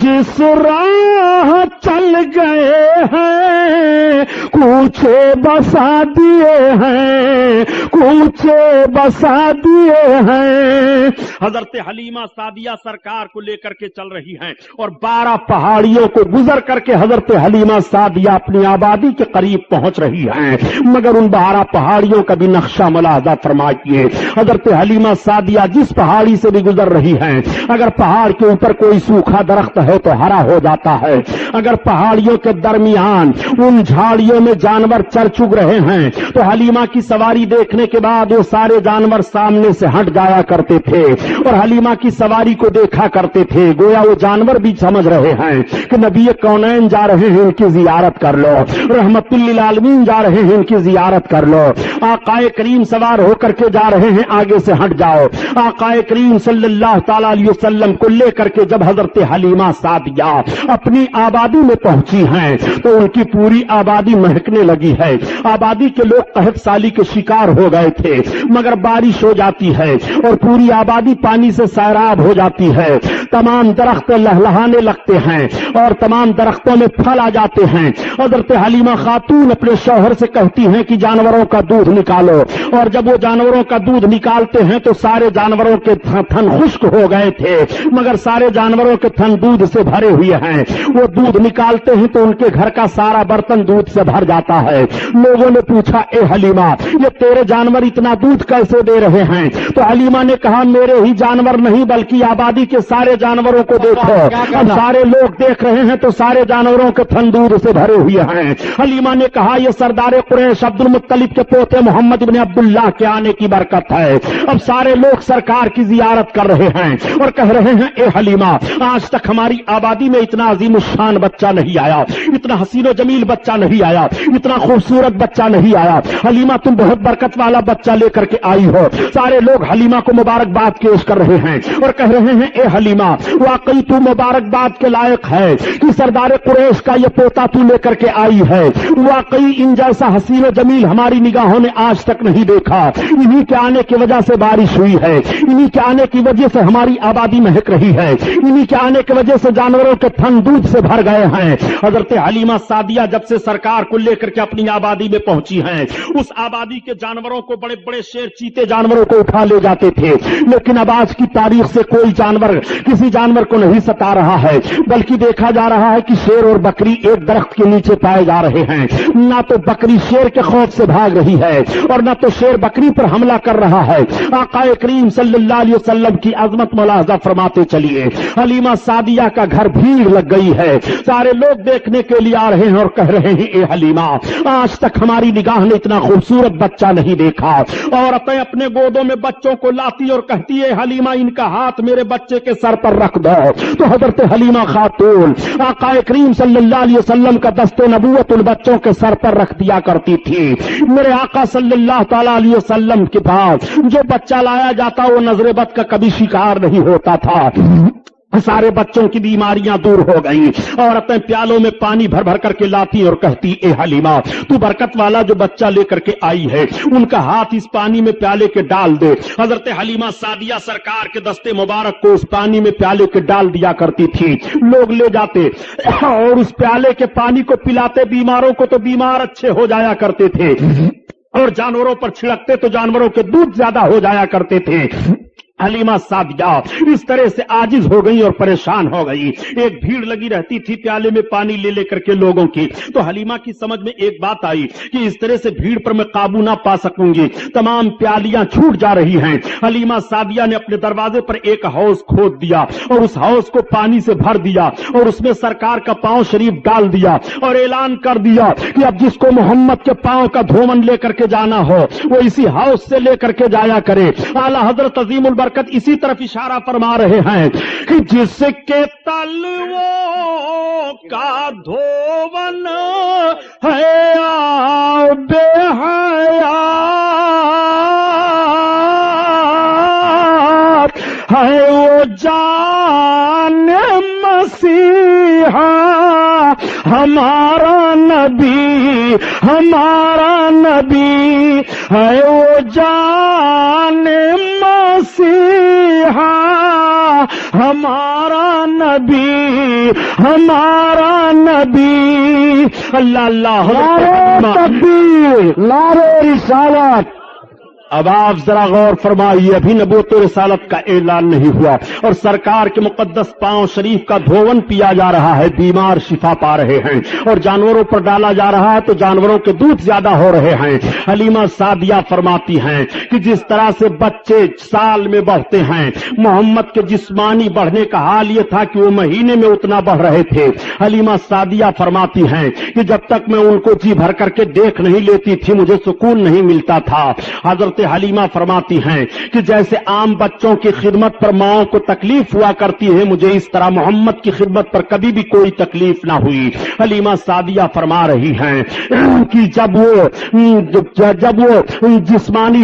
جس راہ چل گئے ہیں کوچے بسا دیے ہیں، کوچے بسا دیے ہیں. حضرت حلیمہ سعدیہ سرکار کو لے کر کے چل رہی ہیں اور 12 پہاڑیوں کو گزر کر کے حضرت حلیمہ سعدیہ اپنی آبادی کے قریب پہنچ رہی ہیں. مگر ان 12 پہاڑیوں کا بھی نقشہ ملاحظہ فرمائیے. حضرت حلیمہ سعدیہ جس پہاڑی سے بھی گزر رہی ہیں، اگر پہاڑ کے اوپر کوئی سوکھا درخت ہے تو ہرا ہو جاتا ہے. اگر پہاڑیوں کے درمیان ان جھاڑیوں میں جانور چر چگ رہے ہیں تو حلیمہ کی سواری دیکھنے کے بعد وہ سارے جانور سامنے سے ہٹ جایا کرتے تھے اور حلیمہ کی سواری کو دیکھا کرتے تھے. گویا وہ جانور بھی سمجھ رہے ہیں کہ نبی کونین جا رہے ہیں، ان کی زیارت کر لو. رحمت للعالمین جا رہے ہیں، ان کی زیارت کر لو. آقا کریم سوار ہو کر کے جا رہے ہیں، آگے سے ہٹ جاؤ. آقا کریم صلی اللہ تعالی علیہ وسلم کو لے کر کے جب حضرت حلیمہ سعدیہ اپنی آبادی میں پہنچی ہیں تو ان کی پوری آبادی مہکنے لگی ہے. آبادی کے لوگ قحط سالی کے شکار ہو گئے تھے، مگر بارش ہو جاتی ہے اور پوری آبادی پانی سے سیراب ہو جاتی ہے. تمام درخت لہلہانے لگتے ہیں اور تمام درختوں میں پھل آ جاتے ہیں. حضرت حلیمہ خاتون اپنے شوہر سے کہتی ہیں کہ جانوروں کا دودھ نکالو. اور جب وہ جانوروں کا دودھ نکالتے ہیں تو سارے جانوروں کے تھن خشک ہو گئے تھے، مگر سارے جانوروں کے تھن دودھ سے بھرے ہوئے ہیں. وہ دودھ نکالتے ہیں تو ان کے گھر کا سارا برتن دودھ سے بھر جاتا ہے. لوگوں نے پوچھا، اے حلیمہ، یہ تیرے جانور اتنا دودھ کیسے دے رہے ہیں؟ تو حلیمہ نے کہا، میرے ہی جانور نہیں بلکہ آبادی کے سارے جانوروں کو دیکھو. اب سارے لوگ دیکھ رہے ہیں تو سارے جانوروں کے تھن دودھ سے بھرے ہوئے ہیں. حلیمہ نے کہا، یہ سردار قریش عبد المطلب کے پوتے محمد بن عبداللہ کے آنے کی برکت ہے. اب سارے لوگ سرکار کی زیارت کر رہے ہیں اور کہہ رہے ہیں، اے حلیمہ، آج تک ہماری آبادی میں اتنا عظیم الشان بچہ نہیں آیا، اتنا حسین و جمیل بچہ نہیں آیا، اتنا خوبصورت بچہ نہیں آیا. حلیمہ، تم بہت برکت والا بچہ لے کر کے آئی ہو. سارے لوگ حلیمہ کو مبارکباد پیش کر رہے ہیں اور کہہ رہے ہیں، اے حلیمہ، واقعی تو مبارکباد کے لائق ہے کہ سردار قریش کا یہ پوتا تو لے کر کے آئی ہے. واقعی ان جیسا حسین و جمیل ہماری نگاہوں نے آج تک نہیں دیکھا. انہی کے آنے کی وجہ سے بارش ہوئی ہے، انہی کے آنے کی وجہ سے ہماری آبادی مہک رہی ہے، انہی کے آنے کی وجہ سے جانوروں کے تھن دودھ سے بھر گئے ہیں. حضرت حلیمہ سعدیہ جب سے سرکار کو لے کر کے اپنی آبادی میں پہنچی ہیں، اس آبادی کے جانوروں کو، بڑے بڑے شیر چیتے جانوروں کو اٹھا لے جاتے تھے، لیکن اب آج کی تاریخ سے کوئی جانور کسی جانور کو نہیں ستا رہا ہے، بلکہ دیکھا جا رہا ہے کہ شیر اور بکری ایک درخت کے نیچے پائے جا رہے ہیں. نہ تو بکری شیر کے خوف سے بھاگ رہی ہے اور نہ تو شیر بکری پر حملہ کر رہا ہے. آقا کریم صلی اللہ علیہ وسلم کی عظمت ملاحظہ فرماتے چلیے. حلیمہ سعدیہ کا گھر بھیڑ لگ گئی ہے، سارے لوگ دیکھنے کے لیے آ رہے ہیں اور کہہ رہے ہیں، اے حلیمہ، آج تک ہماری نگاہ نے اتنا خوبصورت بچہ نہیں دیکھا. عورتیں اپنے گودوں میں بچوں کو لاتی اور کہتی ہے، حلیمہ، ان کا ہاتھ میرے بچے کے سر پر رکھ دو. تو حضرت حلیمہ خاتون آقا کریم صلی اللہ علیہ وسلم کا دست نبوت ان بچوں کے سر پر رکھ دیا کرتی تھی. میرے آقا صلی اللہ تعالی علیہ وسلم کے پاس جو بچہ لایا جاتا وہ نظر بد کا کبھی شکار نہیں ہوتا تھا. سارے بچوں کی بیماریاں دور ہو گئیں. عورتیں پیالوں میں پانی بھر بھر کر کے لاتی اور کہتی، اے حلیمہ، تو برکت والا جو بچہ لے کر کے آئی ہے ان کا ہاتھ اس پانی میں پیالے کے ڈال دے. حضرت حلیمہ سعدیہ سرکار کے دستے مبارک کو اس پانی میں پیالے کے ڈال دیا کرتی تھی. لوگ لے جاتے اور اس پیالے کے پانی کو پلاتے بیماروں کو، تو بیمار اچھے ہو جایا کرتے تھے، اور جانوروں پر چھڑکتے تو جانوروں کے دودھ زیادہ ہو جایا کرتے تھے. حلیمہ سعدیہ اس طرح سے عاجز ہو گئی اور پریشان ہو گئی. ایک بھیڑ لگی رہتی تھی پیالے میں پانی لے لے کر کے لوگوں کی. تو حلیمہ کی سمجھ میں ایک بات آئی کہ اس طرح سے بھیڑ پر میں قابو نہ پا سکوں گی، تمام پیالیاں چھوٹ جا رہی ہیں. حلیمہ سعدیہ نے اپنے دروازے پر ایک حوض کھود دیا اور اس حوض کو پانی سے بھر دیا اور اس میں سرکار کا پاؤں شریف ڈال دیا اور اعلان کر دیا کہ اب جس کو محمد کے پاؤں کا دھومن لے کر کے جانا ہو وہ اسی حوض سے لے کر کے جایا کرے. اعلیٰ حضرت عظیم البرکت برکت اسی طرف اشارہ فرما رہے ہیں کہ جس کے تلووں کا دھون ہے آب حیات ہے وہ جان مسیحا ہمارا نبی ہے وہ جان مسیحا ہمارا نبی اللہ اللہ تکبیر نعرہ رسالت. اب آپ ذرا غور فرمائیے، ابھی نبوت و رسالت کا اعلان نہیں ہوا اور سرکار کے مقدس پاؤں شریف کا دھون پیا جا رہا ہے، بیمار شفا پا رہے ہیں، اور جانوروں پر ڈالا جا رہا ہے تو جانوروں کے دودھ زیادہ ہو رہے ہیں. حلیمہ سعدیہ فرماتی ہیں کہ جس طرح سے بچے سال میں بڑھتے ہیں، محمد کے جسمانی بڑھنے کا حال یہ تھا کہ وہ مہینے میں اتنا بڑھ رہے تھے. حلیمہ سعدیہ فرماتی ہیں کہ جب تک میں ان کو جی بھر کر کے دیکھ نہیں لیتی تھی مجھے سکون نہیں ملتا تھا. حضرت حلیمہ فرماتی ہیں کہ جیسے عام بچوں کی خدمت پر ماؤں کو تکلیف ہوا کرتی ہے، مجھے اس طرح محمد کی خدمت پر کبھی بھی کوئی تکلیف نہ ہوئی. حلیمہ سعدیہ فرما رہی ہیں کہ جب وہ جسمانی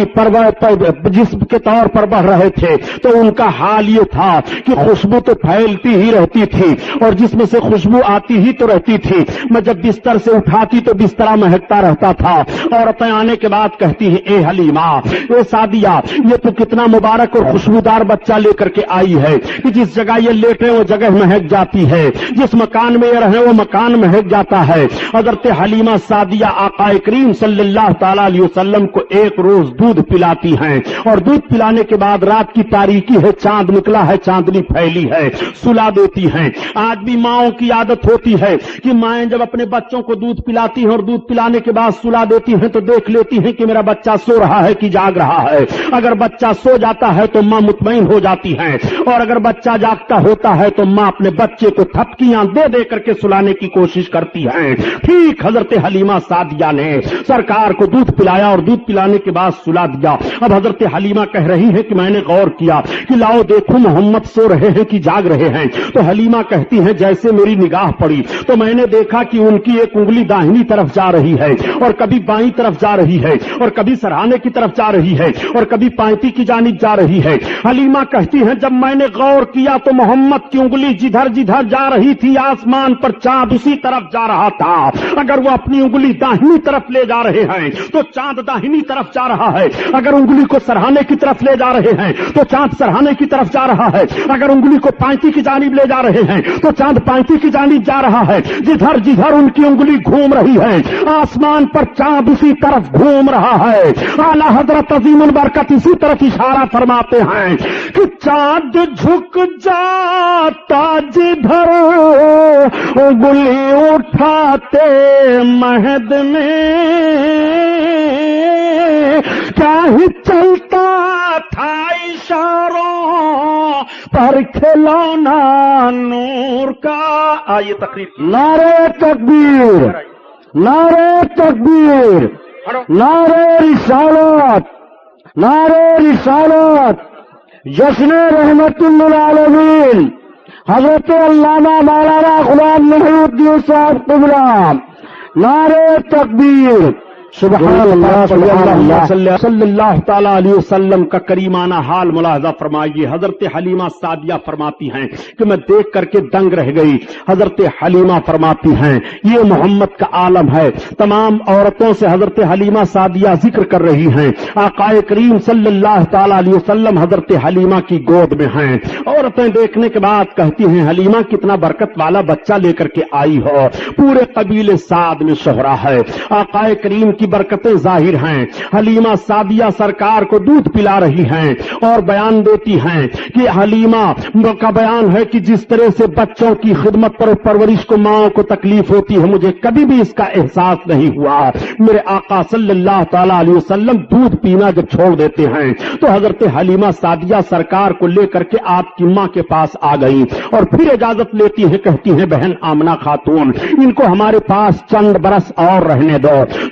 جسم کے طور پر بڑھ رہے تھے تو ان کا حال یہ تھا کہ خوشبو تو پھیلتی ہی رہتی تھی اور جس میں سے خوشبو آتی ہی تو رہتی تھی. میں جب بستر سے اٹھاتی تو بستر مہکتا رہتا تھا. عورتیں آنے کے بعد کہتی ہیں اے حلیمہ، اے سعدیہ، یہ تو کتنا مبارک اور خوشبودار بچہ لے کر کے آئی ہے کہ جس جگہ یہ لیٹے وہ جگہ مہک جاتی ہے، جس مکان میں یہ رہے وہ مکان مہک جاتا ہے. حضرت حلیمہ سعدیہ آقا کریم صلی اللہ تعالی علیہ وسلم کو ایک روز دودھ پلاتی ہیں اور دودھ پلانے کے بعد رات کی تاریکی ہے، چاند نکلا ہے، چاندنی پھیلی ہے، سلا دیتی ہیں. آج بھی ماؤں کی عادت ہوتی ہے کہ مائیں جب اپنے بچوں کو دودھ پلاتی ہیں اور دودھ پلانے کے بعد سلا دیتی ہیں تو دیکھ لیتی ہیں کہ میرا بچہ سو رہا ہے کہ جاگ رہا ہے. اگر بچہ سو جاتا ہے تو ماں مطمئن ہو جاتی ہے اور اگر بچہ جاگتا ہوتا ہے تو ماں اپنے بچے کو تھپکیاں دے دے کر کے سلانے کی کوشش کرتی ہے. ٹھیک حضرت حلیمہ سعدیہ نے سرکار کو دودھ پلایا اور دودھ پلانے کے بعد سلا دیا. اب حضرت حلیمہ کہہ رہی ہے کہ میں نے غور کیا کہ لاؤ دیکھو محمد سو رہے ہیں کہ جاگ رہے ہیں. تو حلیمہ کہتی ہیں جیسے میری نگاہ پڑی تو میں نے دیکھا کہ ان کی ایک انگلی داہنی طرف جا رہی ہے اور کبھی بائیں طرف جا رہی ہے اور کبھی سرہانے کی طرف جا رہی ہے اور کبھی پائتی کی جانب جا رہی ہے. حلیمہ کہتی ہیں جب میں نے غور کیا تو محمد کی انگلی جدھر جدھر جا رہی تھی آسمان پر چاند اسی طرف جا رہا تھا. اگر وہ اپنی انگلی داہنی طرف لے جا رہے ہیں تو چاند داہنی طرف جا رہا ہے. اگر انگلی کو سرہانے کی طرف لے جا رہے ہیں تو چاند سرہانے کی طرف جا رہا ہے. اگر انگلی کو پائتی کی جانب لے جا رہے ہیں تو چاند پائتی کی جانب جا رہا ہے. جدھر جدھر ان کی انگلی گھوم رہی ہے آسمان پر چاند اسی طرف گھوم رہا ہے. اعلیٰ حضرت عظیم البرکت اسی طرف اشارہ فرماتے ہیں کہ چاند جھک جاتا جدھر انگلی اٹھاتے مہد میں کیا ہی چلتا تھا اشاروں پر کھلونا نور کا. آئیے تقریر. نعرہ تکبیر، نعرہ تکبیر، نعرہ رسالت، نعرہ رسالت. جشن رحمت للعالمین حضرت علامہ مولانا غلام محی الدین صاحب قبلہ. نعرہ تکبیر. سبحان اللہ صلی اللہ تعالیٰ علیہ وسلم کا کریمانہ حال ملاحظہ فرمائیے. حضرت حلیمہ سعدیہ فرماتی ہیں کہ میں دیکھ کر کے دنگ رہ گئی. حضرت حلیمہ فرماتی ہیں یہ محمد کا عالم ہے. تمام عورتوں سے حضرت حلیمہ سعدیہ ذکر کر رہی ہیں. آقا کریم صلی اللہ تعالیٰ علیہ وسلم حضرت حلیمہ کی گود میں ہیں. عورتیں دیکھنے کے بعد کہتی ہیں حلیمہ کتنا برکت والا بچہ لے کر کے آئی ہو. پورے قبیلے سعد میں شہرا ہے. آقا کریم کی برکتیں ظاہر ہیں. حلیمہ سعدیہ سرکار کو دودھ پلا رہی ہیں اور بیان دیتی ہیں کہ حلیمہ کا بیان ہے کہ جس طرح سے بچوں کی خدمت پر پرورش کو ماں کو تکلیف ہوتی ہے مجھے کبھی بھی اس کا احساس نہیں ہوا. میرے آقا صلی اللہ تعالیٰ علیہ وسلم دودھ پینا جب چھوڑ دیتے ہیں تو حضرت حلیمہ سعدیہ سرکار کو لے کر کے آپ کی ماں کے پاس آ گئی اور پھر اجازت لیتی ہیں. کہتی ہیں بہن آمنہ خاتون ان کو ہمارے پاس چند برس اور رہنے دو.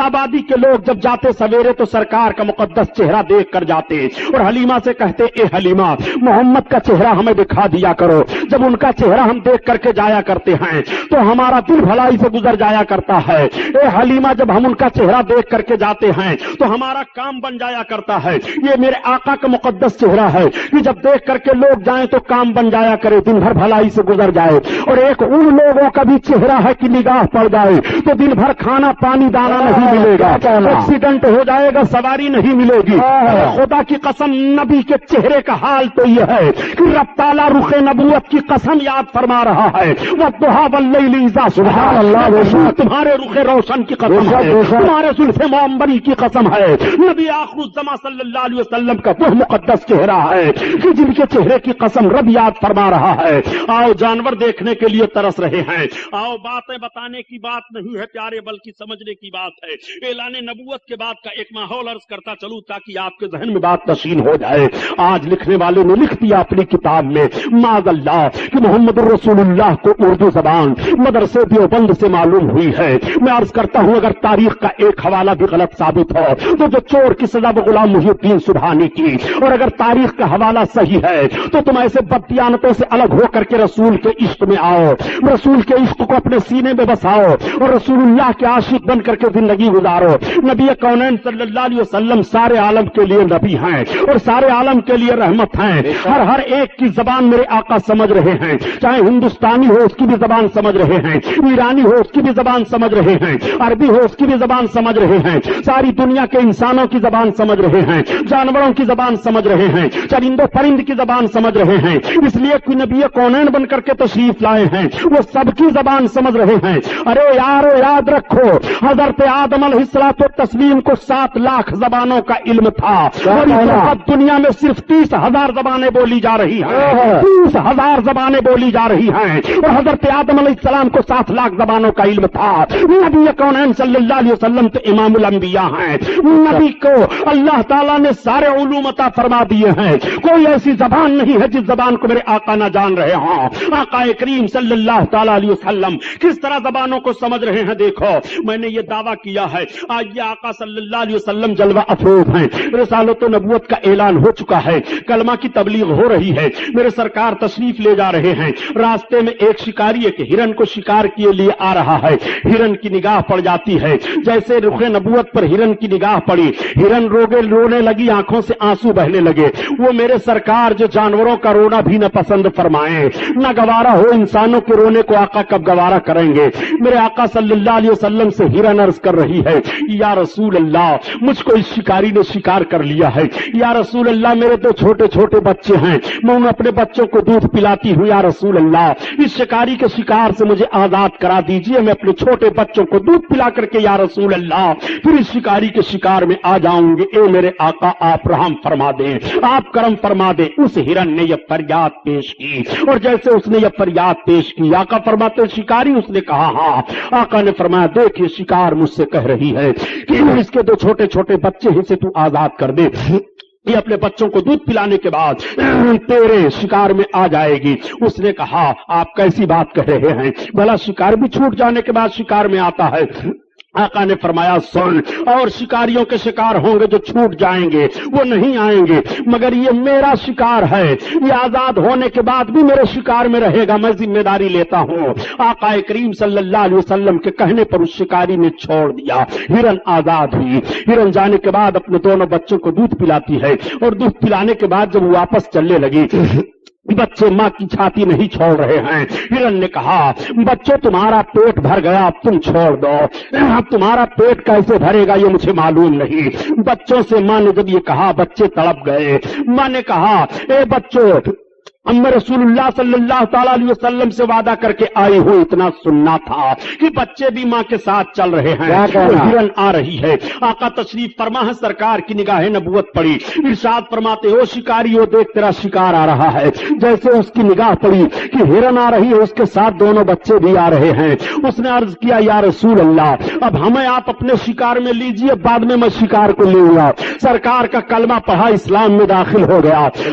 آبادی کے لوگ جب جاتے سویرے تو سرکار کا مقدس چہرہ دیکھ کر جاتے اور حلیمہ سے کہتے اے حلیمہ محمد کا چہرہ ہمیں دکھا دیا کرو. جب ان کا چہرہ ہم دیکھ کر کے جایا کرتے ہیں تو ہمارا دل بھلائی سے گزر جایا کرتا ہے. اے حلیمہ جب ہم ان کا چہرہ دیکھ کر کے جاتے ہیں تو ہمارا کام بن جایا کرتا ہے. یہ میرے آقا کا مقدس چہرہ ہے کہ جب دیکھ کر کے لوگ جائیں تو کام بن جایا کرے, دن بھر بھلائی سے گزر جائے. اور ایک ان لوگوں کا بھی چہرہ ہے کہ نگاہ پڑ جائے تو دن بھر کھانا پانی دانا نہیں ملے گا, ایکسیڈنٹ ہو جائے گا, سواری نہیں ملے گی. خدا کی قسم نبی کے چہرے کا حال تو یہ ہے کہ رب تعالیٰ رخ نبوت کی قسم یاد فرما رہا ہے. والضحیٰ واللیل اذا سجی, تمہارے رخ روشن کی قسم ہے, تمہارے زلف معمبری کی قسم ہے. نبی آخر الزمان صلی اللہ علیہ وسلم کا وہ مقدس چہرہ ہے کہ جن کے چہرے کی قسم رب یاد فرما رہا ہے. آؤ جانور دیکھنے کے لیے ترس رہے ہیں, آؤ باتیں بتانے کی بات نہیں ہے پیارے بلکہ سمجھنے کی بات ہے. اعلان نبوت کے بعد کا ایک ماحول عرض کرتا چلوں تاکہ آپ کے ذہن میں بات نشین ہو جائے. آج لکھنے والے نے لکھ دیا اپنی کتاب میں معاذ اللہ کہ محمد الرسول اللہ کو اردو زبان مدرسے دیوبند سے معلوم ہوئی ہے. میں عرض کرتا ہوں اگر تاریخ کا ایک حوالہ بھی غلط ثابت ہو تو جو چور کی سزا وہ غلام محی الدین سبحانی کی, اور اگر تاریخ کا حوالہ صحیح ہے تو تم ایسے بددیانتوں سے الگ ہو کر کے رسول کے عشق میں آؤ, رسول کے عشق کو اپنے سینے میں بساؤ اور رسول اللہ کے عاشق بن کر کے زندگی گزارو. نبی کونین صلی اللہ علیہ وسلم سارے عالم کے لیے نبی ہیں اور سارے عالم کے لیے رحمت ہیں. ہر ایک کی زبان میرے آقا سمجھ رہے ہیں, چاہے ہندوستانی ہو اس کی بھی زبان سمجھ رہے ہیں, ایرانی ہو اس کی بھی زبان سمجھ رہے ہیں, عربی ہو اس کی بھی زبان سمجھ رہے ہیں, ساری دنیا کے انسانوں کی زبان سمجھ رہے ہیں, جانوروں کی زبان سمجھ رہے ہیں, چرند و پرند کی زبان سمجھ رہے ہیں. اس لیے کوئی نبی کونین بن کر کے تشریف لائے ہیں, وہ سب کی زبان سمجھ رہے ہیں. ارے یارو یاد رکھو حضرت آدم علیہ الصلوۃ والتسلیم کو 7 لاکھ زبانوں کا علم تھا اور اس وقت دنیا میں صرف 30,000 زبانیں بولی جا رہی ہیں, 30,000 زبانیں بولی جا رہی ہیں. اور حضرت آدم علیہ السلام کو 7 لاکھ زبانوں کا علم تھا. نبی کونین صلی اللہ علیہ وسلم تو امام الانبیاء ہیں, نبی کو اللہ تعالیٰ نے سارے علوم عطا فرما دیے ہیں. کوئی ایسی زبان نہیں ہے جس زبان کو میرے آقا نہ جان رہے ہوں. آقا کریم صلی اللہ تعالیٰ علیہ وسلم کس طرح زبانوں کو سمجھ رہے ہیں. دیکھو میں نے یہ دعویٰ کیا ہے آج یہ آقا صلی اللہ علیہ وسلم جلوہ افروز ہیں, رسالت و نبوت کا اعلان ہو چکا ہے, کلمہ کی تبلیغ ہو رہی ہے, میرے سرکار تشریف لے جا رہے ہیں. راستے میں ایک شکاری ایک ہرن کو شکار کے لیے آ رہا ہے, ہرن کی نگاہ پڑ جاتی ہے. جیسے رخ نبوت پر ہرن کی نگاہ پڑی, ہرن رونے لگی, آنکھوں سے آنسو بہنے لگے. وہ میرے سرکار جو جانوروں کا رونا بھی نہ پسند فرمائیں, نہ گوارا ہو انسانوں کے رونے کو آقا کب گوارا کریں گے. میرے آقا صلی اللہ علیہ وسلم سے ہرن عرض کر رہی ہے یا رسول اللہ مجھ کو اس شکاری نے شکار کر لیا ہے. یا رسول اللہ میرے 2 چھوٹے چھوٹے بچے ہیں, میں اپنے بچوں کو دودھ پلاتی ہوں. یا رسول اللہ اس شکاری کے شکار سے مجھے آزاد کرا دیجئے, میں اپنے چھوٹے بچوں کو دودھ پلا کر کے یا رسول اللہ پھر اس شکاری کے شکار میں آ جاؤں گے. اے میرے آقا آپ رحم فرما دیں, آپ کرم فرما دیں. اس ہرن نے یہ فریاد پیش کی اور جیسے اس نے یہ فریاد پیش کی آقا فرماتے شکاری, اس نے کہا ہاں. آقا نے فرمایا دیکھیے شکار مجھ سے کہہ رہی ہے کہ اس کے 2 چھوٹے چھوٹے بچے ہیں سے تو آزاد کر دے, یہ اپنے بچوں کو دودھ پلانے کے بعد تیرے شکار میں آ جائے گی. اس نے کہا آپ کیسی بات کہہ رہے ہیں, بھلا شکار بھی چھوٹ جانے کے بعد شکار میں آتا ہے. آقا نے فرمایا سن, اور شکاریوں کے شکار ہوں گے جو چھوٹ جائیں گے وہ نہیں آئیں گے, مگر یہ میرا شکار ہے, یہ آزاد ہونے کے بعد بھی میرے شکار میں رہے گا, میں ذمہ داری لیتا ہوں. آقا کریم صلی اللہ علیہ وسلم کے کہنے پر اس شکاری نے چھوڑ دیا, ہرن آزاد ہوئی. ہرن جانے کے بعد اپنے دونوں بچوں کو دودھ پلاتی ہے اور دودھ پلانے کے بعد جب واپس چلنے لگی بچے ماں کی چھاتی نہیں چھوڑ رہے ہیں. ہرن نے کہا بچوں تمہارا پیٹ بھر گیا, اب تم چھوڑ دو. اب تمہارا پیٹ کیسے بھرے گا یہ مجھے معلوم نہیں. بچوں سے ماں نے جب یہ کہا بچے تڑپ گئے. ماں نے کہا اے بچوں میں رسول اللہ صلی اللہ تعالیٰ علیہ وسلم سے وعدہ کر کے آئی ہوں, اتنا سننا تھا کہ بچے بھی ماں کے ساتھ چل رہے ہیں. ہرن آ رہی ہے, آقا تشریف فرما ہے, سرکار کی نگاہ نبوت پڑی, ارشاد فرماتے ہو شکاری ہو دیکھ تیرا شکار آ رہا ہے. جیسے اس کی نگاہ پڑی کہ ہرن آ رہی ہے اس کے ساتھ دونوں بچے بھی آ رہے ہیں, اس نے عرض کیا یا رسول اللہ اب ہمیں آپ اپنے شکار میں لیجئے, بعد میں شکار کو لوں گا. سرکار کا کلمہ پڑھا, اسلام میں داخل ہو گیا.